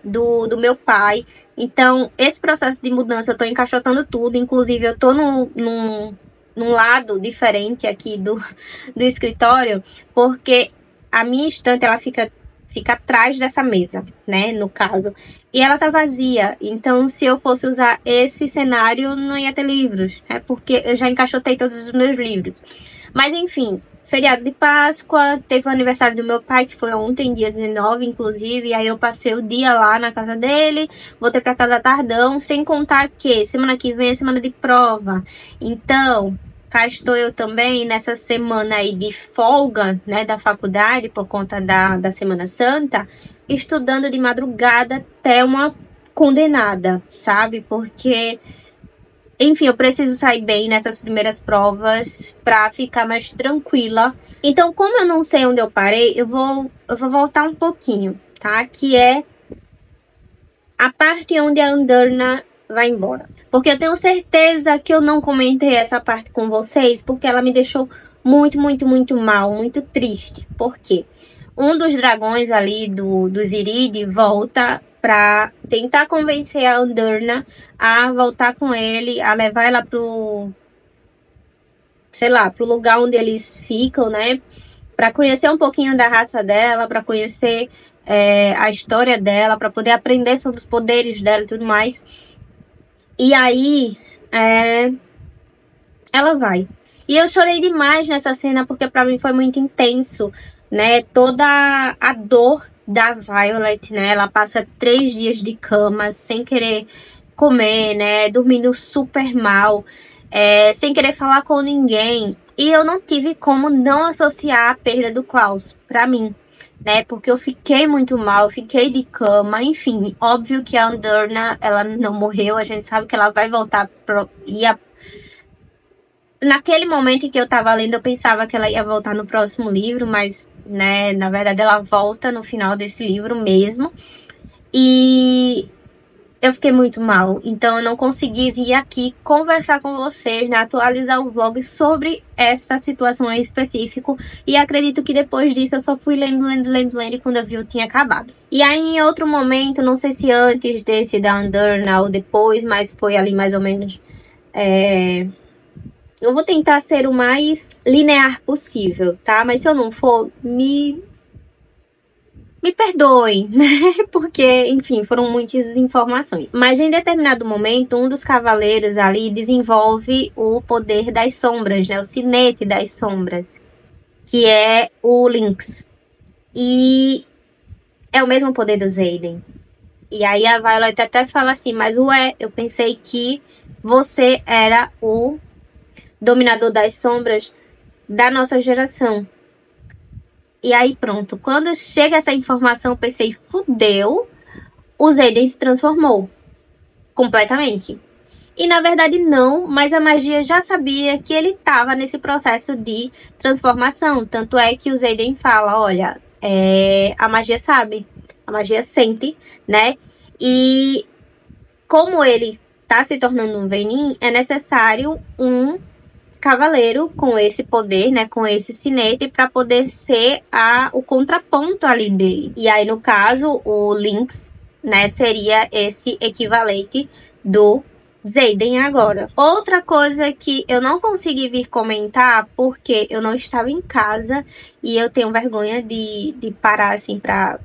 do meu pai. Então, esse processo de mudança, eu tô encaixotando tudo. Inclusive, eu tô num lado diferente aqui do escritório, porque a minha estante, ela fica atrás dessa mesa, né, no caso. E ela tá vazia, então se eu fosse usar esse cenário, não ia ter livros, né, porque eu já encaixotei todos os meus livros. Mas enfim, feriado de Páscoa, teve o aniversário do meu pai, que foi ontem, dia 19, inclusive, e aí eu passei o dia lá na casa dele, voltei pra casa tardão, sem contar que semana que vem é semana de prova. Então, cá estou eu também nessa semana aí de folga, né, da faculdade, por conta da Semana Santa, estudando de madrugada até uma condenada, sabe? Porque, enfim, eu preciso sair bem nessas primeiras provas pra ficar mais tranquila. Então, como eu não sei onde eu parei, eu vou voltar um pouquinho, tá? Que é a parte onde a Andarna vai embora. Porque eu tenho certeza que eu não comentei essa parte com vocês, porque ela me deixou muito, muito, muito mal, muito triste. Por quê? Um dos dragões ali do Ziride volta pra tentar convencer a Andarna a voltar com ele, a levar ela pro, sei lá, pro lugar onde eles ficam, né? Pra conhecer um pouquinho da raça dela, pra conhecer a história dela, pra poder aprender sobre os poderes dela e tudo mais. E aí, ela vai. E eu chorei demais nessa cena, porque pra mim foi muito intenso, né? Toda a dor da Violet, né? Ela passa 3 dias de cama, sem querer comer, né? Dormindo super mal, sem querer falar com ninguém. E eu não tive como não associar a perda do Klaus pra mim, né? Porque eu fiquei muito mal, fiquei de cama, enfim. Óbvio que a Andarna, ela não morreu, a gente sabe que ela vai voltar Naquele momento em que eu tava lendo, eu pensava que ela ia voltar no próximo livro, mas, né, na verdade ela volta no final desse livro mesmo. E eu fiquei muito mal, então eu não consegui vir aqui conversar com vocês, né, atualizar o vlog sobre essa situação em específico. E acredito que depois disso eu só fui lendo, e quando eu vi eu tinha acabado. E aí em outro momento, não sei se antes desse da Andarna ou depois, mas foi ali mais ou menos... Eu vou tentar ser o mais linear possível, tá? Mas se eu não for, me perdoem, né? Porque, enfim, foram muitas informações. Mas em determinado momento, um dos cavaleiros ali desenvolve o poder das sombras, né? O sinete das sombras, que é o Lynx. E é o mesmo poder do Xaden. E aí a Violet até fala assim, mas ué, eu pensei que você era o dominador das sombras da nossa geração. E aí pronto, quando chega essa informação, eu pensei, fudeu, o Xaden se transformou completamente. E na verdade não, mas a magia já sabia que ele estava nesse processo de transformação. Tanto é que o Xaden fala, olha, a magia sabe, a magia sente, né? E como ele tá se tornando um Venin, é necessário um cavaleiro com esse poder, né, com esse sinete, para poder ser o contraponto ali dele. E aí, no caso, o Lynx, né, seria esse equivalente do Xaden agora. Outra coisa que eu não consegui vir comentar, porque eu não estava em casa e eu tenho vergonha de parar, assim, para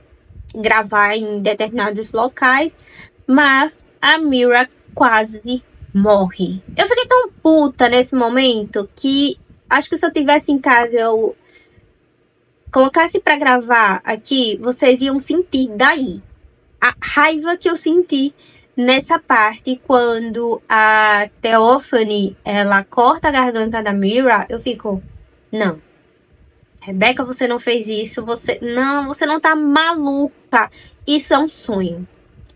gravar em determinados locais, mas a Mira quase morre. Eu fiquei tão puta nesse momento que acho que se eu tivesse em casa, eu colocasse pra gravar aqui, vocês iam sentir daí a raiva que eu senti nessa parte quando a Theophany, ela corta a garganta da Mira. Eu fico, não, Rebecca, você não fez isso, você não tá maluca. Isso é um sonho.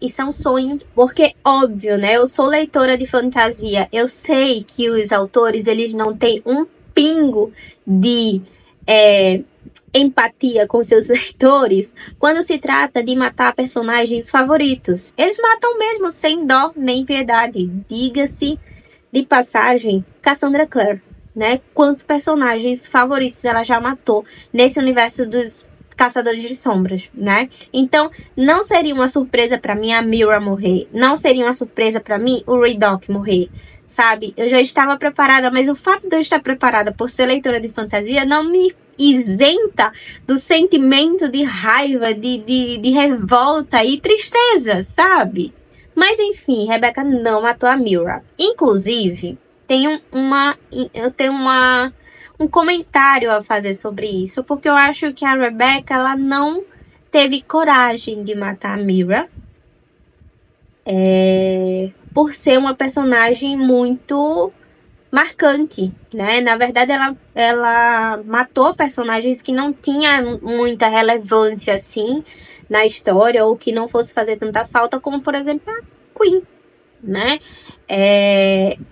Isso é um sonho, porque óbvio, né? Eu sou leitora de fantasia. Eu sei que os autores, eles não têm um pingo de empatia com seus leitores quando se trata de matar personagens favoritos. Eles matam mesmo sem dó nem piedade. Diga-se de passagem, Cassandra Clare, né? Quantos personagens favoritos ela já matou nesse universo dos Caçadores de Sombras, né? Então, não seria uma surpresa pra mim a Mira morrer. Não seria uma surpresa pra mim o Raydock morrer, sabe? Eu já estava preparada, mas o fato de eu estar preparada por ser leitora de fantasia não me isenta do sentimento de raiva, de revolta e tristeza, sabe? Mas enfim, Rebecca não matou a Mira. Inclusive, eu tenho um comentário a fazer sobre isso, porque eu acho que a Rebecca, ela não teve coragem de matar a Mira, por ser uma personagem muito marcante, né? Na verdade, ela matou personagens que não tinham muita relevância, assim, na história, ou que não fosse fazer tanta falta, como, por exemplo, a Queen, né?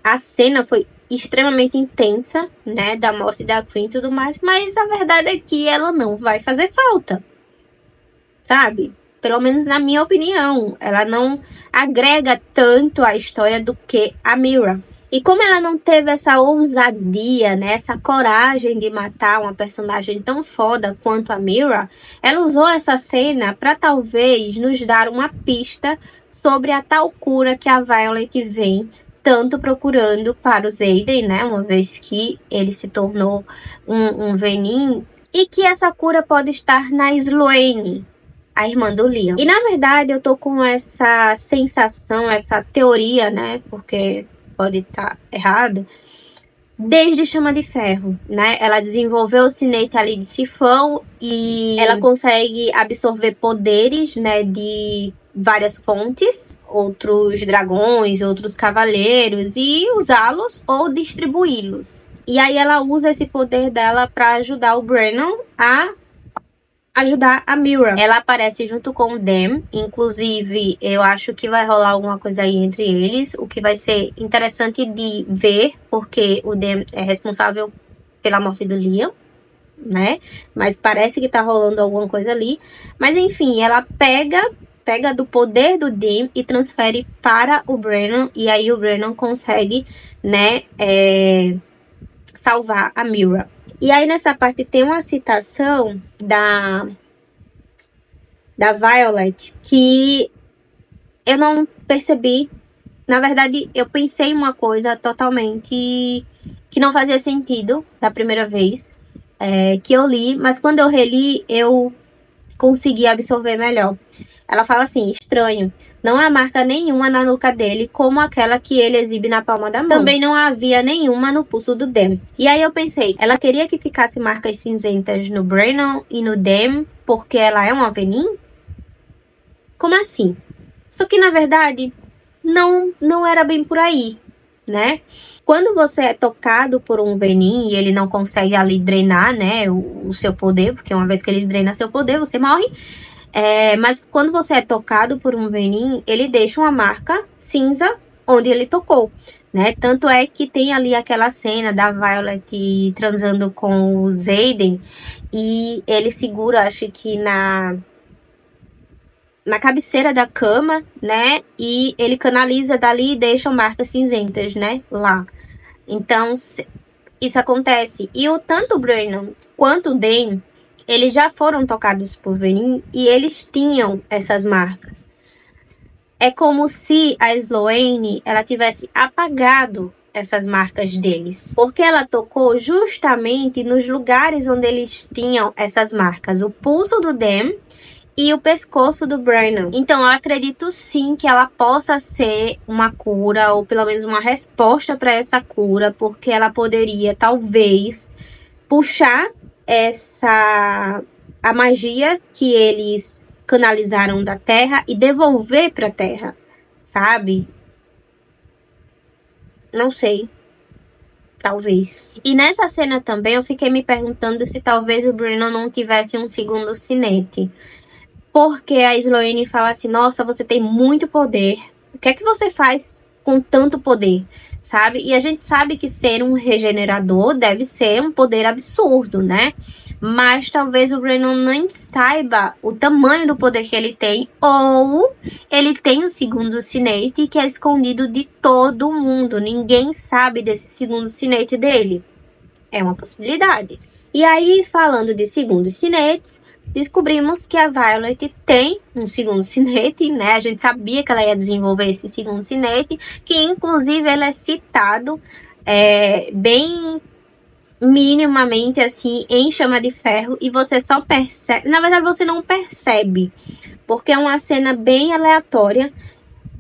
A cena foi extremamente intensa, né, da morte da Queen e tudo mais, mas a verdade é que ela não vai fazer falta, sabe? Pelo menos na minha opinião, ela não agrega tanto à história do que a Mira. E como ela não teve essa ousadia, né, essa coragem de matar uma personagem tão foda quanto a Mira, ela usou essa cena para talvez nos dar uma pista sobre a tal cura que a Violet vem tanto procurando para o Xaden, né, uma vez que ele se tornou um Venin, e que essa cura pode estar na Sloane, a irmã do Liam. E na verdade eu tô com essa sensação, essa teoria, né, porque pode estar errado, desde Chama de Ferro, né? Ela desenvolveu o Sinete ali de sifão e ela consegue absorver poderes, né, de várias fontes, outros dragões, outros cavaleiros, e usá-los ou distribuí-los. E aí ela usa esse poder dela para ajudar o Brennan a ajudar a Mira. Ela aparece junto com o Dem, inclusive eu acho que vai rolar alguma coisa aí entre eles, o que vai ser interessante de ver, porque o Dem é responsável pela morte do Liam, né? Mas parece que tá rolando alguma coisa ali. Mas enfim, ela pega do poder do Dem e transfere para o Brennan, e aí o Brennan consegue, né, salvar a Mira. E aí nessa parte tem uma citação da Violet que eu não percebi. Na verdade, eu pensei uma coisa totalmente que não fazia sentido da primeira vez que eu li, mas quando eu reli, eu consegui absorver melhor. Ela fala assim: estranho, não há marca nenhuma na nuca dele como aquela que ele exibe na palma da mão. Também não havia nenhuma no pulso do Dem. E aí eu pensei, ela queria que ficasse marcas cinzentas no Brennan e no Dem porque ela é uma Venin? Como assim? Só que na verdade não era bem por aí, né? Quando você é tocado por um Venin e ele não consegue ali drenar, né, o seu poder, porque uma vez que ele drena seu poder, você morre. Mas quando você é tocado por um Venin, ele deixa uma marca cinza onde ele tocou, né? Tanto é que tem ali aquela cena da Violet transando com o Xaden e ele segura, acho que na cabeceira da cama, né? E ele canaliza dali e deixa marcas cinzentas, né? Lá. Então, isso acontece. E tanto o Brennan quanto o Dem, eles já foram tocados por Venin e eles tinham essas marcas. É como se a Sloane, ela tivesse apagado essas marcas deles, porque ela tocou justamente nos lugares onde eles tinham essas marcas. O pulso do Dem e o pescoço do Brennan. Então eu acredito sim que ela possa ser uma cura, ou pelo menos uma resposta para essa cura, porque ela poderia talvez puxar a magia que eles canalizaram da Terra e devolver para a Terra, sabe? Não sei. Talvez. E nessa cena também eu fiquei me perguntando se talvez o Brennan não tivesse um segundo sinete. Porque a Sloane fala assim, nossa, você tem muito poder. O que é que você faz com tanto poder? Sabe? E a gente sabe que ser um regenerador deve ser um poder absurdo, né? Mas talvez o Brennan nem saiba o tamanho do poder que ele tem. Ou ele tem um segundo sinete que é escondido de todo mundo. Ninguém sabe desse segundo sinete dele. É uma possibilidade. E aí, falando de segundos sinetes, descobrimos que a Violet tem um segundo sinete, né? A gente sabia que ela ia desenvolver esse segundo sinete, que inclusive ele é citado bem minimamente assim em Chama de Ferro, e você só percebe, na verdade você não percebe, porque é uma cena bem aleatória,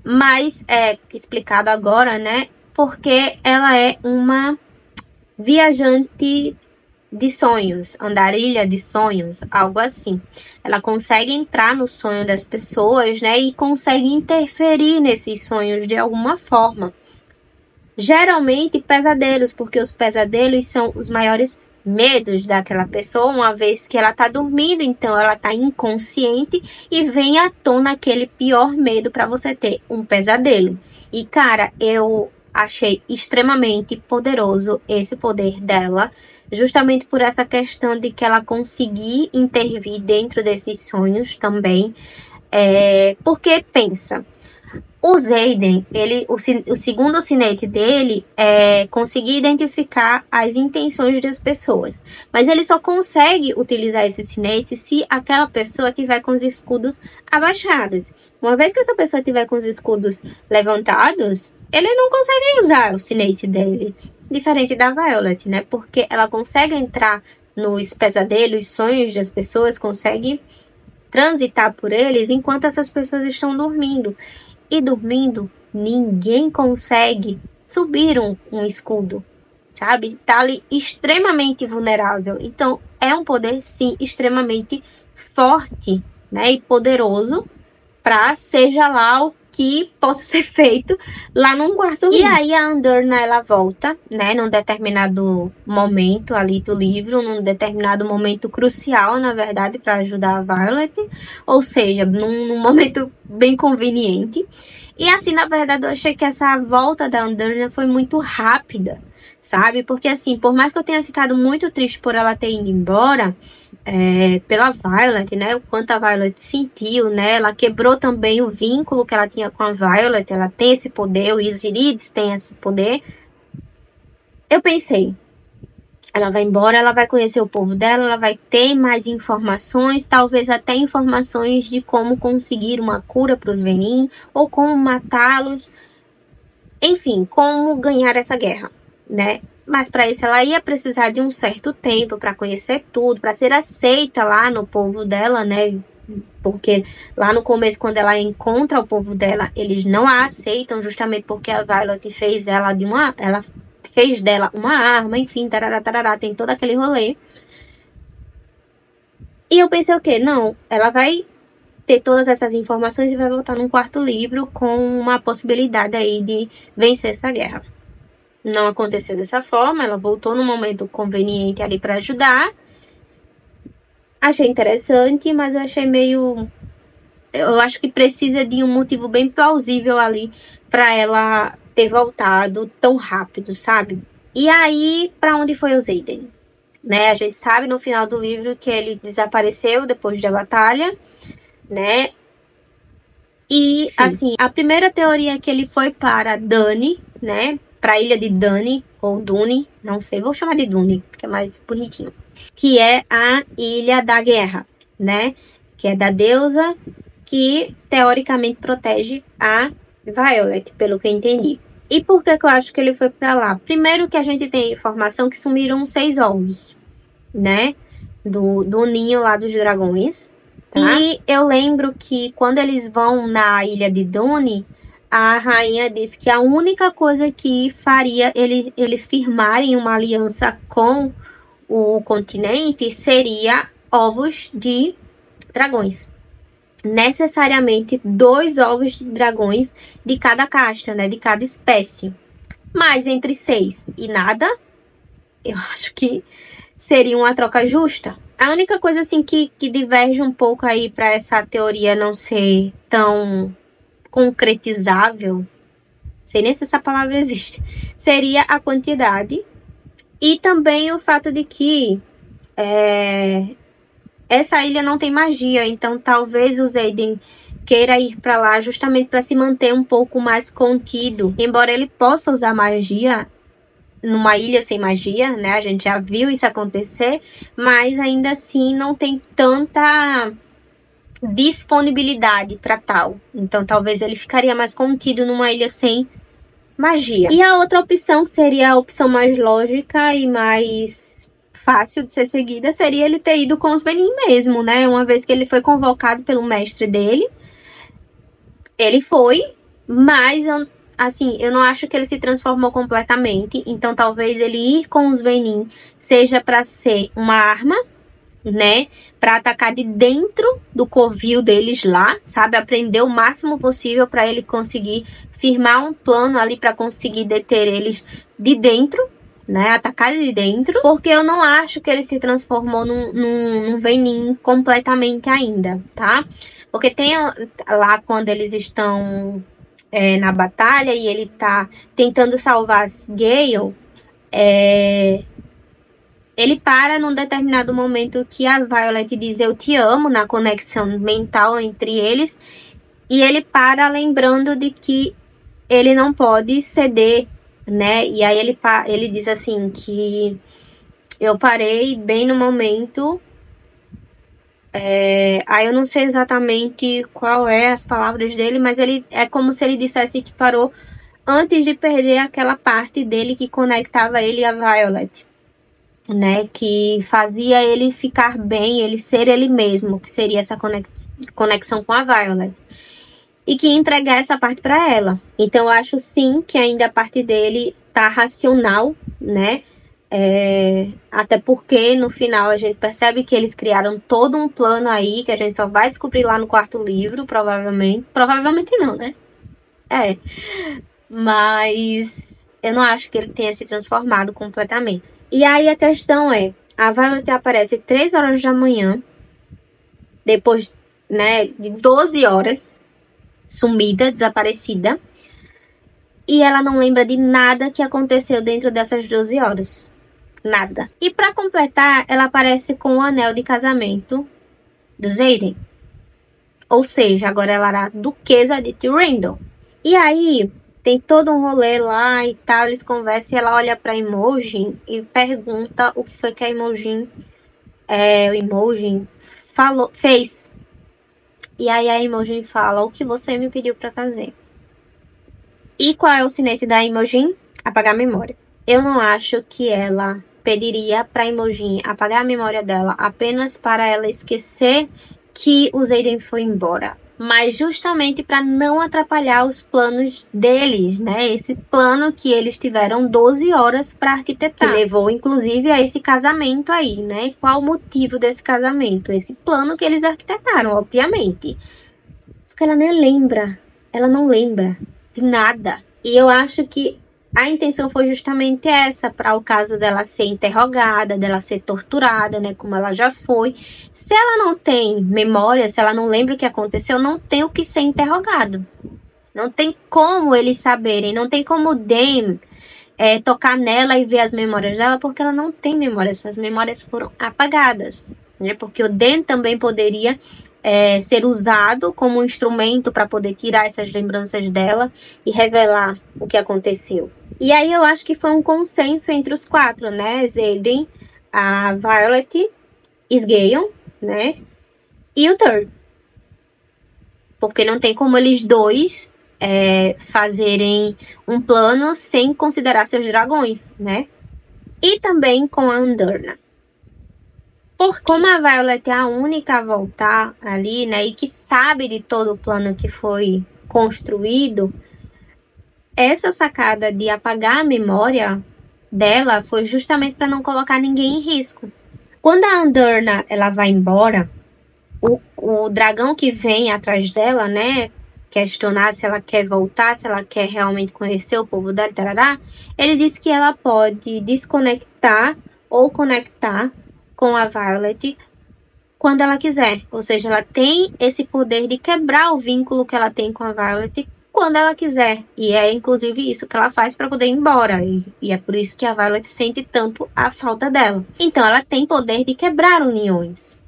mas é explicado agora, né? Porque ela é uma viajante de sonhos, andarilha de sonhos, algo assim. Ela consegue entrar no sonho das pessoas, né? E consegue interferir nesses sonhos de alguma forma. Geralmente pesadelos, porque os pesadelos são os maiores medos daquela pessoa, uma vez que ela tá dormindo, então ela tá inconsciente e vem à tona aquele pior medo para você ter, um pesadelo. E cara, eu achei extremamente poderoso esse poder dela, justamente por essa questão de que ela conseguir intervir dentro desses sonhos também. Porque pensa, o Xaden, o segundo sinete dele é conseguir identificar as intenções das pessoas. Mas ele só consegue utilizar esse sinete se aquela pessoa tiver com os escudos abaixados. Uma vez que essa pessoa tiver com os escudos levantados, ele não consegue usar o sinete dele. Diferente da Violet, né? Porque ela consegue entrar nos pesadelos, sonhos das pessoas, consegue transitar por eles enquanto essas pessoas estão dormindo. E dormindo, ninguém consegue subir um escudo, sabe? Tá ali extremamente vulnerável. Então, é um poder, sim, extremamente forte, né? E poderoso para seja lá o que possa ser feito lá num quarto livro. E aí a Andurna, ela volta, né? Num determinado momento ali do livro, num determinado momento crucial, na verdade, para ajudar a Violet. Ou seja, num momento bem conveniente. E assim, na verdade, eu achei que essa volta da Andurna foi muito rápida, sabe? Porque assim, por mais que eu tenha ficado muito triste por ela ter ido embora, pela Violet, né? O quanto a Violet sentiu, né? Ela quebrou também o vínculo que ela tinha com a Violet. Ela tem esse poder, o Isirides tem esse poder. Eu pensei, ela vai embora, ela vai conhecer o povo dela, ela vai ter mais informações, talvez até informações de como conseguir uma cura para os Venin, ou como matá-los, enfim, como ganhar essa guerra, né? Mas para isso ela ia precisar de um certo tempo para conhecer tudo, para ser aceita lá no povo dela, né? Porque lá no começo, quando ela encontra o povo dela, eles não a aceitam, justamente porque a Violet fez ela fez dela uma arma, enfim, tarará, tarará, tem todo aquele rolê. E eu pensei o quê? Não, ela vai ter todas essas informações e vai voltar num quarto livro com uma possibilidade aí de vencer essa guerra. Não aconteceu dessa forma, ela voltou no momento conveniente ali para ajudar. Achei interessante, mas eu achei meio... Eu acho que precisa de um motivo bem plausível ali para ela ter voltado tão rápido, sabe? E aí, para onde foi o Xaden? Né? A gente sabe no final do livro que ele desapareceu depois da batalha, né? E, sim, assim, a primeira teoria é que ele foi para Dune, né? Para a ilha de Dune, ou Dune, não sei, vou chamar de Dune, que é mais bonitinho. Que é a Ilha da Guerra, né? Que é da deusa que, teoricamente, protege a Violet, pelo que eu entendi. E por que eu acho que ele foi para lá? Primeiro que a gente tem informação que sumiram 6 ovos, né? Do ninho lá dos dragões. tá? E eu lembro que quando eles vão na ilha de Dune, a rainha disse que a única coisa que faria eles firmarem uma aliança com o continente seria ovos de dragões. Necessariamente 2 ovos de dragões de cada casta, né? De cada espécie. Mas entre 6 e nada, eu acho que seria uma troca justa. A única coisa assim que diverge um pouco aí para essa teoria não ser tão concretizável, sei nem se essa palavra existe, seria a quantidade e também o fato de que essa ilha não tem magia, então talvez o Xaden queira ir para lá justamente para se manter um pouco mais contido. Embora ele possa usar magia numa ilha sem magia, né? A gente já viu isso acontecer, mas ainda assim não tem tanta disponibilidade para tal. Então talvez ele ficaria mais contido numa ilha sem magia. E a outra opção, que seria a opção mais lógica e mais fácil de ser seguida, seria ele ter ido com os Venin mesmo, né? Uma vez que ele foi convocado pelo mestre dele, ele foi, mas assim, eu não acho que ele se transformou completamente. Então talvez ele ir com os Venin seja para ser uma arma, né, para atacar de dentro do covil deles lá, sabe, aprender o máximo possível para ele conseguir firmar um plano ali para conseguir deter eles de dentro, né, atacar de dentro, porque eu não acho que ele se transformou num Venin completamente ainda, tá? Porque tem lá quando eles estão na batalha e ele tá tentando salvar Gale, ele para num determinado momento que a Violet diz eu te amo, na conexão mental entre eles. E ele para lembrando de que ele não pode ceder, né? E aí ele diz assim que eu parei bem no momento. Aí eu não sei exatamente qual é as palavras dele, mas ele é como se ele dissesse que parou antes de perder aquela parte dele que conectava ele e a Violet, né, que fazia ele ficar bem, ele ser ele mesmo, que seria essa conexão com a Violet, e que entregar essa parte para ela. Então eu acho sim que ainda a parte dele tá racional, né, até porque no final a gente percebe que eles criaram todo um plano aí, que a gente só vai descobrir lá no 4º livro, provavelmente não, né, mas eu não acho que ele tenha se transformado completamente. E aí a questão a Violet aparece 3 horas da manhã, depois, né, de 12 horas, sumida, desaparecida, e ela não lembra de nada que aconteceu dentro dessas 12 horas. Nada. E para completar, ela aparece com o anel de casamento do Xaden. Ou seja, agora ela era a duquesa de Tyrendel. E aí tem todo um rolê lá e tal, eles conversam e ela olha pra Imogen e pergunta o que foi que a Imogen fez. E aí a Imogen fala, o que você me pediu pra fazer? E qual é o sinete da Imogen? Apagar a memória. Eu não acho que ela pediria pra Imogen apagar a memória dela apenas para ela esquecer que o Xaden foi embora, mas justamente para não atrapalhar os planos deles, né? Esse plano que eles tiveram 12 horas para arquitetar, que levou inclusive a esse casamento aí, né? Qual o motivo desse casamento? Esse plano que eles arquitetaram, obviamente. Só que ela nem lembra, ela não lembra de nada. E eu acho que a intenção foi justamente essa, para o caso dela ser interrogada, dela ser torturada, né, como ela já foi. Se ela não tem memória, se ela não lembra o que aconteceu, não tem o que ser interrogado. Não tem como eles saberem, não tem como o Dame tocar nela e ver as memórias dela, porque ela não tem memória, essas memórias foram apagadas, né, porque o Dame também poderia ser usado como um instrumento para poder tirar essas lembranças dela e revelar o que aconteceu. E aí eu acho que foi um consenso entre os 4, né? Xaden, a Violet, Sgaeon, né? E o Tur. Porque não tem como eles dois fazerem um plano sem considerar seus dragões, né? E também com a Andarna. Porque como a Violet é a única a voltar ali, né, e que sabe de todo o plano que foi construído, essa sacada de apagar a memória dela foi justamente para não colocar ninguém em risco. Quando a Andarna ela vai embora, o dragão que vem atrás dela, né, questionar se ela quer voltar, se ela quer realmente conhecer o povo dela, tarará, ele disse que ela pode desconectar ou conectar com a Violet quando ela quiser. Ou seja, ela tem esse poder de quebrar o vínculo que ela tem com a Violet quando ela quiser. E é inclusive isso que ela faz para poder ir embora. E é por isso que a Violet sente tanto a falta dela. Então ela tem poder de quebrar uniões.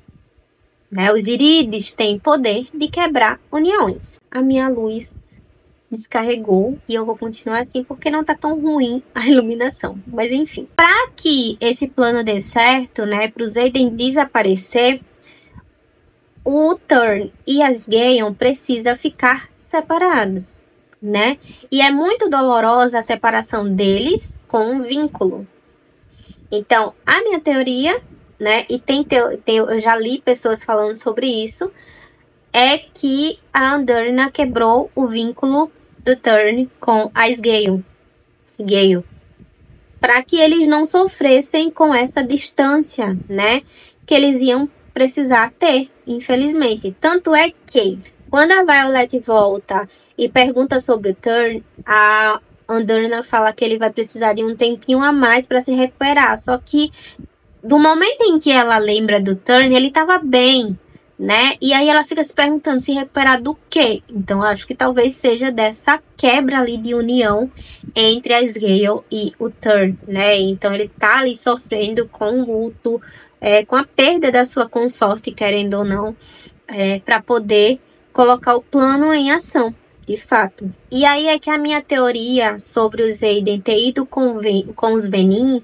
Né? Os Irides têm poder de quebrar uniões. A minha luz descarregou e eu vou continuar assim porque não tá tão ruim a iluminação. Mas enfim, para que esse plano dê certo, né, para os Aiden desaparecer, o Turn e as Gaion precisam ficar separados, né? E é muito dolorosa a separação deles com um vínculo. Então, a minha teoria, né, e eu já li pessoas falando sobre isso, é que a Andarna quebrou o vínculo do Turn com as Gaion, para que eles não sofressem com essa distância, né, que eles iam precisar ter, infelizmente. Tanto é que, quando a Violet volta e pergunta sobre o Turn, a Andarna fala que ele vai precisar de um tempinho a mais para se recuperar. Só que, do momento em que ela lembra do Turn, ele estava bem, né? E aí ela fica se perguntando se recuperar do quê? Então, acho que talvez seja dessa quebra ali de união entre a Gale e o Turn, né? Então, ele tá ali sofrendo com luto, com a perda da sua consorte, querendo ou não, para poder colocar o plano em ação, de fato. E aí é que a minha teoria sobre os Aiden ter ido com os Venin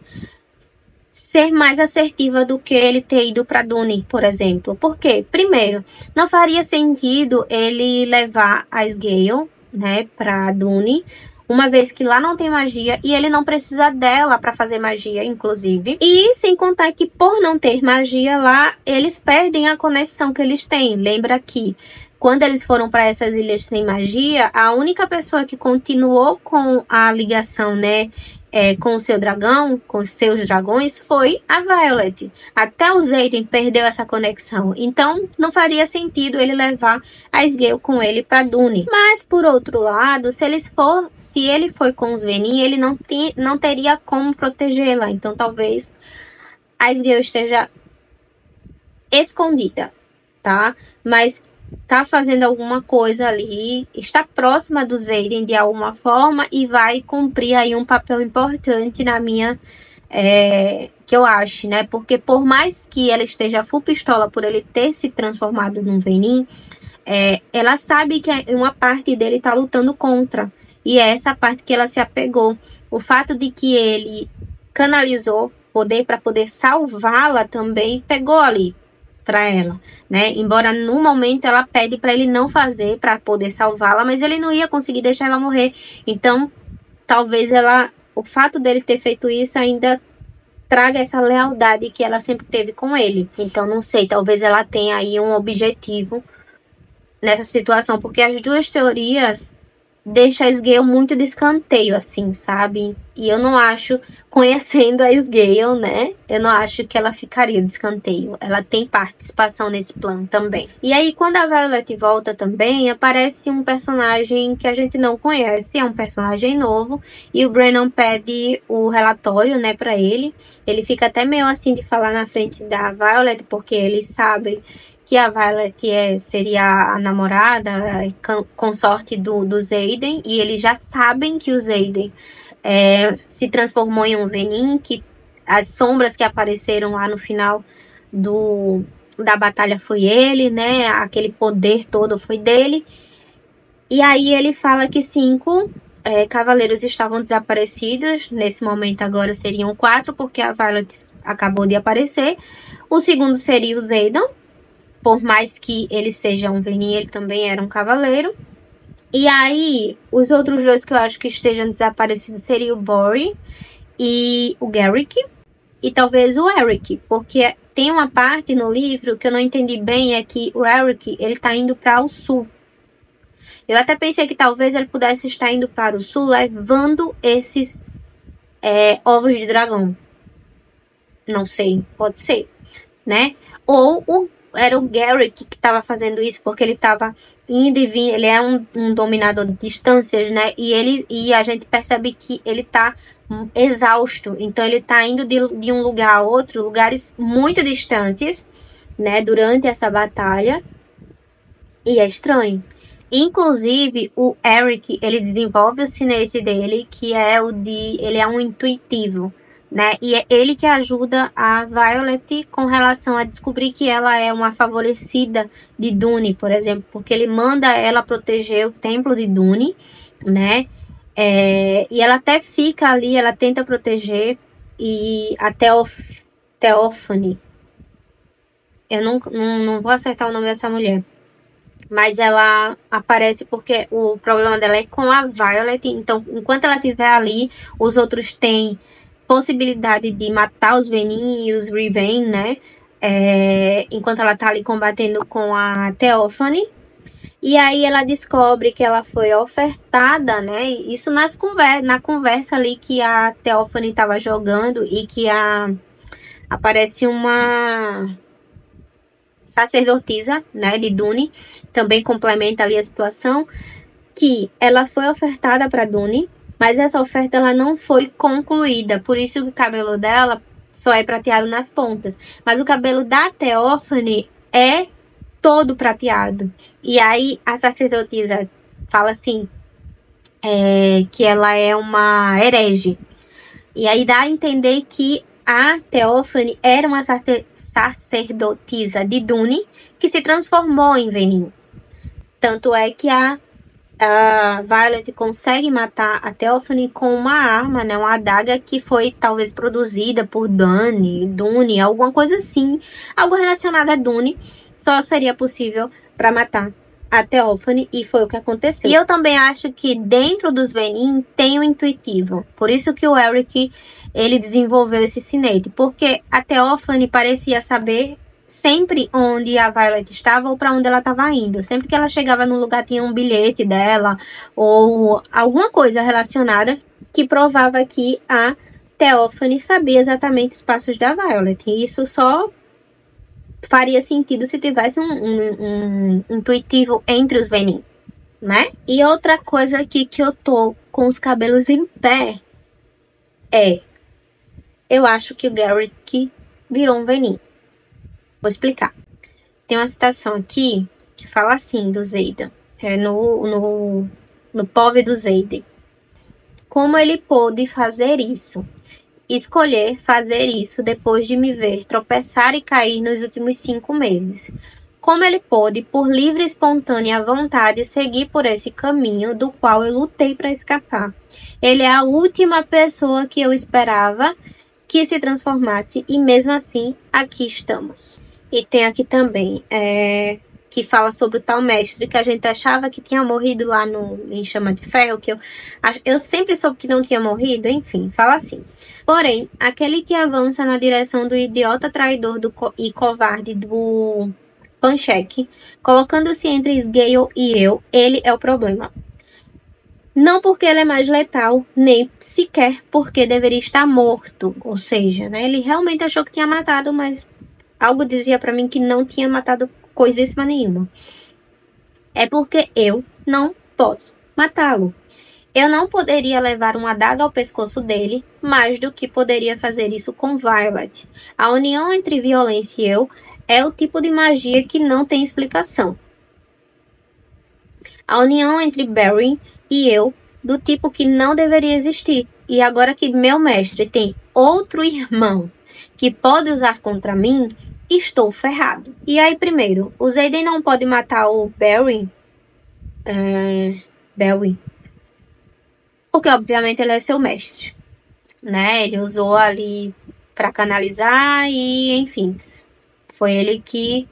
ser mais assertiva do que ele ter ido para Dune, por exemplo. Por quê? Primeiro, não faria sentido ele levar a Gale, né, para Dune, uma vez que lá não tem magia e ele não precisa dela para fazer magia, inclusive. E sem contar que por não ter magia lá, eles perdem a conexão que eles têm. Lembra que quando eles foram para essas ilhas sem magia, a única pessoa que continuou com a ligação, né, com o seu dragão, com os seus dragões, foi a Violet. Até o Aiden perdeu essa conexão. Então, não faria sentido ele levar a Sgale com ele para Dune. Mas, por outro lado, se ele foi com os Venin, ele não teria como protegê-la. Então, talvez a Sgale esteja escondida, tá? Mas tá fazendo alguma coisa ali, está próxima do Aiden de alguma forma e vai cumprir aí um papel importante na minha, que eu acho, né? Porque por mais que ela esteja full pistola por ele ter se transformado num Venin, ela sabe que uma parte dele tá lutando contra. E é essa parte que ela se apegou. O fato de que ele canalizou poder para poder salvá-la também pegou ali para ela, né? Embora no momento ela pede para ele não fazer para poder salvá-la, mas ele não ia conseguir deixar ela morrer. Então, talvez o fato dele ter feito isso ainda traga essa lealdade que ela sempre teve com ele. Então, não sei, talvez ela tenha aí um objetivo nessa situação, porque as duas teorias deixam a Sgale muito de escanteio, assim, sabe? E eu não acho, conhecendo a Sgale, né? Eu não acho que ela ficaria de escanteio. Ela tem participação nesse plano também. E aí, quando a Violet volta também, aparece um personagem que a gente não conhece. É um personagem novo. E o Brennan pede o relatório, né, pra ele. Ele fica até meio assim de falar na frente da Violet, porque eles sabem que a Violet seria a namorada, a consorte dos Aiden, e eles já sabem que os Aiden se transformou em um Venin, que as sombras que apareceram lá no final da batalha foi ele, né? Aquele poder todo foi dele. E aí ele fala que 5 cavaleiros estavam desaparecidos. Nesse momento agora seriam 4, porque a Violet acabou de aparecer. O segundo seria o Zedon. Por mais que ele seja um Venin, ele também era um cavaleiro. E aí, os outros 2 que eu acho que estejam desaparecidos seriam o Bori e o Garrick. e talvez o Eric, porque tem uma parte no livro que eu não entendi bem, é que o Eric, ele tá indo para o sul. Eu até pensei que talvez ele pudesse estar indo para o sul levando esses ovos de dragão. Não sei, pode ser, né? Ou era o Garrick que estava fazendo isso, porque ele estava indo e vindo, ele é um dominador de distâncias, né? E a gente percebe que ele tá exausto, então ele tá indo de um lugar a outro, lugares muito distantes, né? Durante essa batalha, e é estranho. Inclusive, o Eric, ele desenvolve o sinete dele, que é ele é um intuitivo, né? E é ele que ajuda a Violet com relação a descobrir que ela é uma favorecida de Dune, por exemplo, porque ele manda ela proteger o templo de Dune, né? E ela até fica ali, ela tenta proteger, e a Theophany, eu não vou acertar o nome dessa mulher, mas ela aparece porque o problema dela é com a Violet. Então, enquanto ela estiver ali, os outros têm possibilidade de matar os Venin e os Riven, né? Enquanto ela tá ali combatendo com a Theophany. E aí ela descobre que ela foi ofertada, né? Isso na conversa ali que a Theophany estava jogando, e que aparece uma sacerdotisa, né, de Dune, também complementa ali a situação, que ela foi ofertada para Dune, mas essa oferta ela não foi concluída, por isso que o cabelo dela só é prateado nas pontas, mas o cabelo da Theophany é todo prateado. E aí a sacerdotisa fala assim, que ela é uma herege, e aí dá a entender que a Theophany era uma sacerdotisa de Dune que se transformou em Venin. Tanto é que a Violet consegue matar a Theophany com uma arma, né, uma adaga que foi talvez produzida por Dune, alguma coisa assim, algo relacionado a Dune, só seria possível para matar a Theophany, e foi o que aconteceu. E eu também acho que dentro dos Venin tem o intuitivo, por isso que o Eric ele desenvolveu esse sinete, porque a Theophany parecia saber sempre onde a Violet estava ou para onde ela estava indo. Sempre que ela chegava num lugar tinha um bilhete dela ou alguma coisa relacionada que provava que a Theophany sabia exatamente os passos da Violet. E isso só faria sentido se tivesse um intuitivo entre os Venin, né? E outra coisa aqui que eu tô com os cabelos em pé eu acho que o Garrick virou um Venin. Vou explicar. Tem uma citação aqui que fala assim do Xaden. No POV do Xaden. Como ele pôde fazer isso? Escolher fazer isso depois de me ver tropeçar e cair nos últimos 5 meses. Como ele pôde, por livre e espontânea vontade, seguir por esse caminho do qual eu lutei para escapar. Ele é a última pessoa que eu esperava que se transformasse, e mesmo assim, aqui estamos. E tem aqui também, que fala sobre o tal mestre que a gente achava que tinha morrido lá em Chama de Ferro, que eu sempre soube que não tinha morrido, enfim, fala assim. Porém, aquele que avança na direção do idiota traidor e covarde do Panchek, colocando-se entre Sgaeyl e eu, ele é o problema. Não porque ele é mais letal, nem sequer porque deveria estar morto. Ou seja, né, ele realmente achou que tinha matado, mas algo dizia pra mim que não tinha matado coisíssima nenhuma. É porque eu não posso matá-lo. Eu não poderia levar uma adaga ao pescoço dele, mais do que poderia fazer isso com Violet. A união entre violência e eu é o tipo de magia que não tem explicação. A união entre Beren e eu, do tipo que não deveria existir. E agora que meu mestre tem outro irmão que pode usar contra mim, estou ferrado. E aí, primeiro, o Xaden não pode matar o Beren. Porque, obviamente, ele é seu mestre, né? Ele usou ali para canalizar e, enfim, foi ele que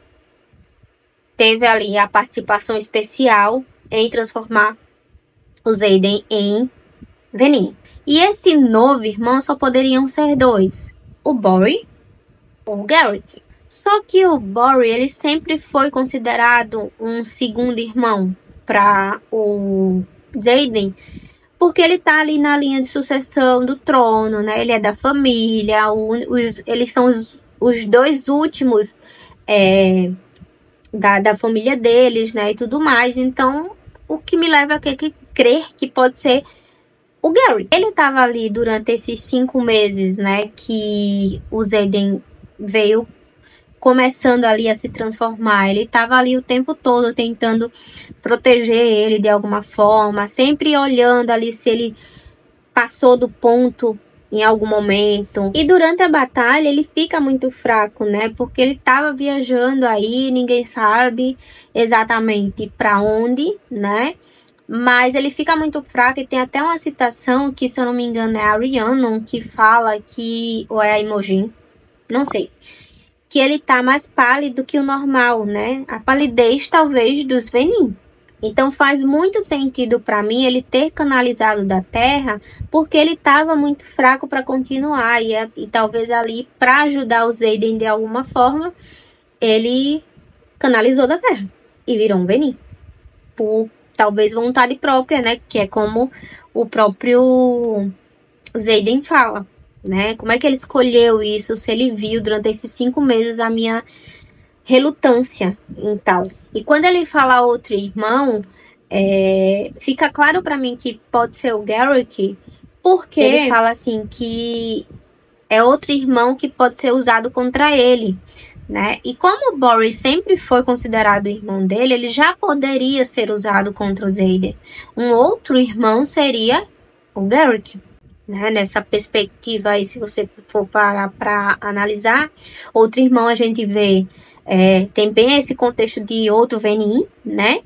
teve ali a participação especial em transformar o Xaden em Venin. E esse novo irmão só poderiam ser 2. o Bori ou o Garrick. Só que o Bori, ele sempre foi considerado um segundo irmão para o Xaden, porque ele tá ali na linha de sucessão do trono, né? Ele é da família, eles são os dois últimos da família deles, né? E tudo mais. Então, o que me leva a crer que pode ser o Gary. Ele tava ali durante esses 5 meses, né? Que o Xaden veio começando ali a se transformar. Ele tava ali o tempo todo tentando proteger ele de alguma forma, sempre olhando ali se ele passou do ponto em algum momento. E durante a batalha ele fica muito fraco, né? Porque ele tava viajando aí, ninguém sabe exatamente para onde, né? Mas ele fica muito fraco e tem até uma citação que, se eu não me engano, é a Rhiannon que fala que, ou é a Imogen, não sei, que ele tá mais pálido que o normal, né? A palidez, talvez, dos Venin. Então faz muito sentido para mim ele ter canalizado da Terra, porque ele estava muito fraco para continuar e talvez ali para ajudar o Xaden de alguma forma, ele canalizou da Terra e virou um Venin. Por talvez vontade própria, né? Que é como o próprio Xaden fala, né? Como é que ele escolheu isso, se ele viu durante esses 5 meses a minha relutância em tal. E quando ele fala outro irmão, fica claro para mim que pode ser o Garrick, porque ele fala assim que é outro irmão que pode ser usado contra ele, né? E como o Boris sempre foi considerado o irmão dele, ele já poderia ser usado contra o Xaden. Um outro irmão seria o Garrick, né? Nessa perspectiva aí, se você for parar para analisar, outro irmão a gente vê tem bem esse contexto de outro Venin, né?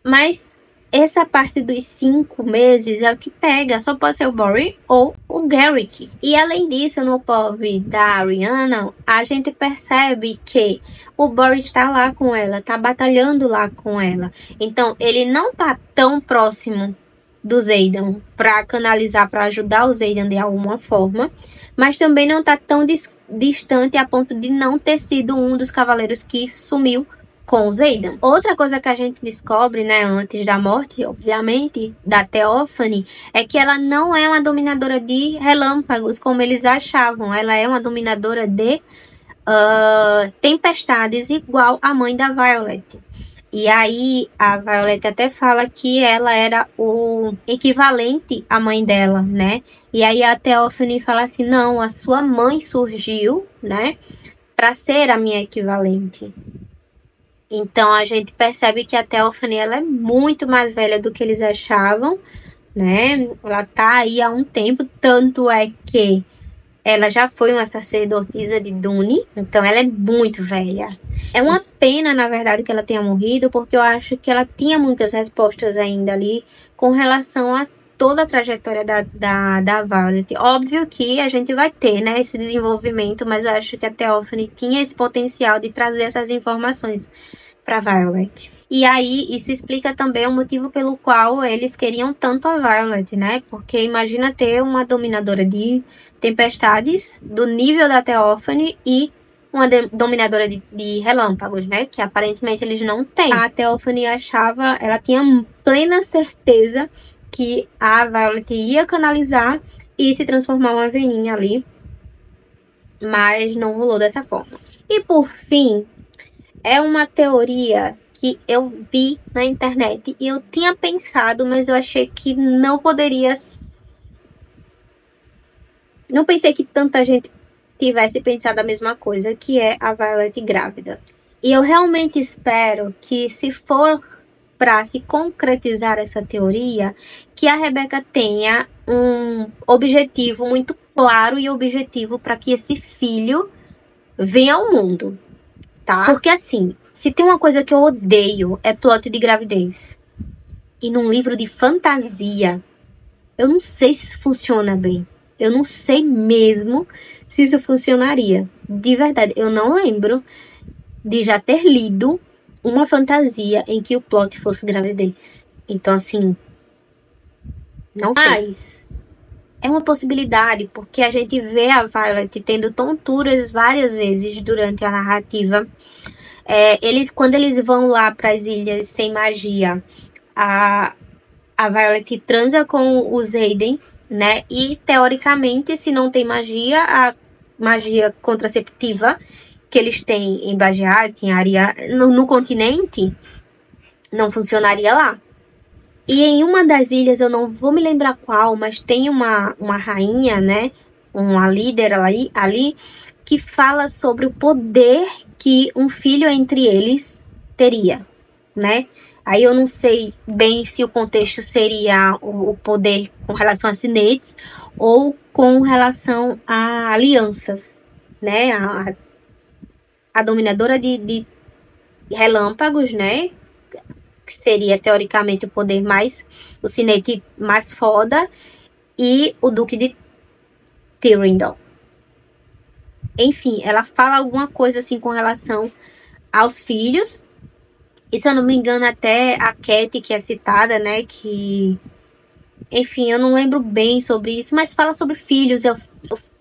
Mas essa parte dos 5 meses é o que pega. Só pode ser o Bori ou o Garrick. E além disso, no POV da Rhiannon, a gente percebe que o Bori está lá com ela, está batalhando lá com ela. Então, ele não está tão próximo do Xaden para canalizar, para ajudar o Xaden de alguma forma, mas também não está tão distante a ponto de não ter sido um dos cavaleiros que sumiu com o Xaden. Outra coisa que a gente descobre, né, antes da morte, obviamente, da Theophany, é que ela não é uma dominadora de relâmpagos, como eles achavam. Ela é uma dominadora de tempestades, igual a mãe da Violet. E aí, a Violet até fala que ela era o equivalente à mãe dela, né? E aí a Theophany fala assim, não, a sua mãe surgiu, né, para ser a minha equivalente. Então, a gente percebe que a Theophany, ela é muito mais velha do que eles achavam, né? Ela tá aí há um tempo, tanto é que ela já foi uma sacerdotisa de Dune, então ela é muito velha. É uma pena, na verdade, que ela tenha morrido, porque eu acho que ela tinha muitas respostas ainda ali com relação a toda a trajetória da Violet. Óbvio que a gente vai ter, né, esse desenvolvimento, mas eu acho que a Theophany tinha esse potencial de trazer essas informações para Violet. E aí, isso explica também o motivo pelo qual eles queriam tanto a Violet, né? Porque imagina ter uma dominadora de tempestades do nível da Theophany e uma dominadora de relâmpagos, né? Que aparentemente eles não têm. A Theophany achava, ela tinha plena certeza que a Violet ia canalizar e se transformar uma veninha ali. Mas não rolou dessa forma. E por fim, é uma teoria que eu vi na internet e eu tinha pensado, mas eu achei que não poderia. Não pensei que tanta gente tivesse pensado a mesma coisa, que é a Violet grávida. E eu realmente espero que, se for para se concretizar essa teoria, que a Rebecca tenha um objetivo muito claro e objetivo para que esse filho venha ao mundo, tá? Porque assim, se tem uma coisa que eu odeio é plot de gravidez. E num livro de fantasia, eu não sei se isso funciona bem. Eu não sei mesmo se isso funcionaria. De verdade, eu não lembro de já ter lido uma fantasia em que o plot fosse gravidez. Então, assim, não sei. Mas É uma possibilidade, porque a gente vê a Violet tendo tonturas várias vezes durante a narrativa. Quando eles vão lá para as ilhas sem magia, a Violet transa com o Xaden, né? E, teoricamente, se não tem magia, a magia contraceptiva que eles têm em Bajheart, em Aria, no continente, não funcionaria lá. E em uma das ilhas, eu não vou me lembrar qual, mas tem uma rainha, né? Uma líder ali que fala sobre o poder que um filho entre eles teria, né? Aí eu não sei bem se o contexto seria o poder com relação a sinetes ou com relação a alianças, né? A dominadora de relâmpagos, né? Que seria teoricamente o poder mais, o sinete mais foda, e o Duque de Tyrrendal. Enfim, ela fala alguma coisa assim com relação aos filhos. E se eu não me engano, até a Cat, que é citada, né? Que. Enfim, eu não lembro bem sobre isso, mas fala sobre filhos.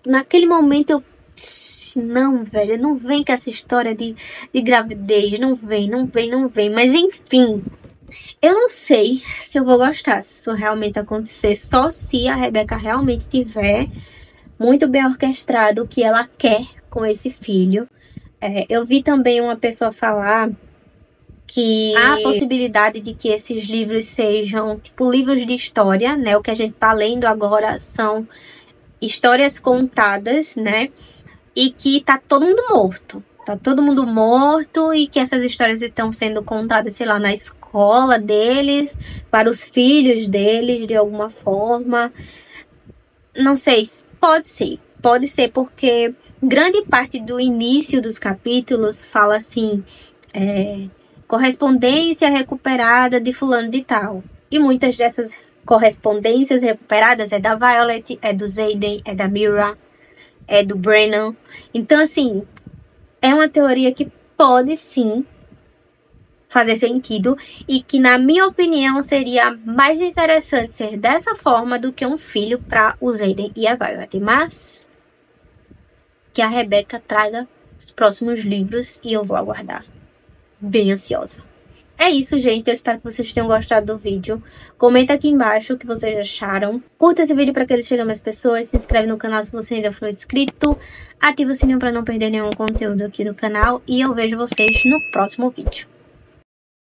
Naquele momento eu. Não, velho, não vem com essa história de gravidez. Não vem. Mas enfim. Eu não sei se eu vou gostar, se isso realmente acontecer. Só se a Rebecca realmente tiver muito bem orquestrado o que ela quer com esse filho. Eu vi também uma pessoa falar que há a possibilidade de que esses livros sejam tipo livros de história, né? O que a gente tá lendo agora são histórias contadas, né? E que tá todo mundo morto. Tá todo mundo morto e que essas histórias estão sendo contadas, sei lá, na escola deles, para os filhos deles, de alguma forma. Não sei, pode ser. Pode ser porque grande parte do início dos capítulos fala assim... correspondência recuperada de fulano de tal. E muitas dessas correspondências recuperadas é da Violet, é do Xaden, é da Mira, é do Brennan. Então, assim, é uma teoria que pode sim fazer sentido e que, na minha opinião, seria mais interessante ser dessa forma do que um filho para o Xaden e a Violet. Mas que a Rebecca traga os próximos livros e eu vou aguardar. Bem ansiosa. É isso, gente. Eu espero que vocês tenham gostado do vídeo. Comenta aqui embaixo o que vocês acharam. Curta esse vídeo para que ele chegue a mais pessoas. Se inscreve no canal se você ainda for inscrito. Ativa o sininho para não perder nenhum conteúdo aqui no canal. E eu vejo vocês no próximo vídeo.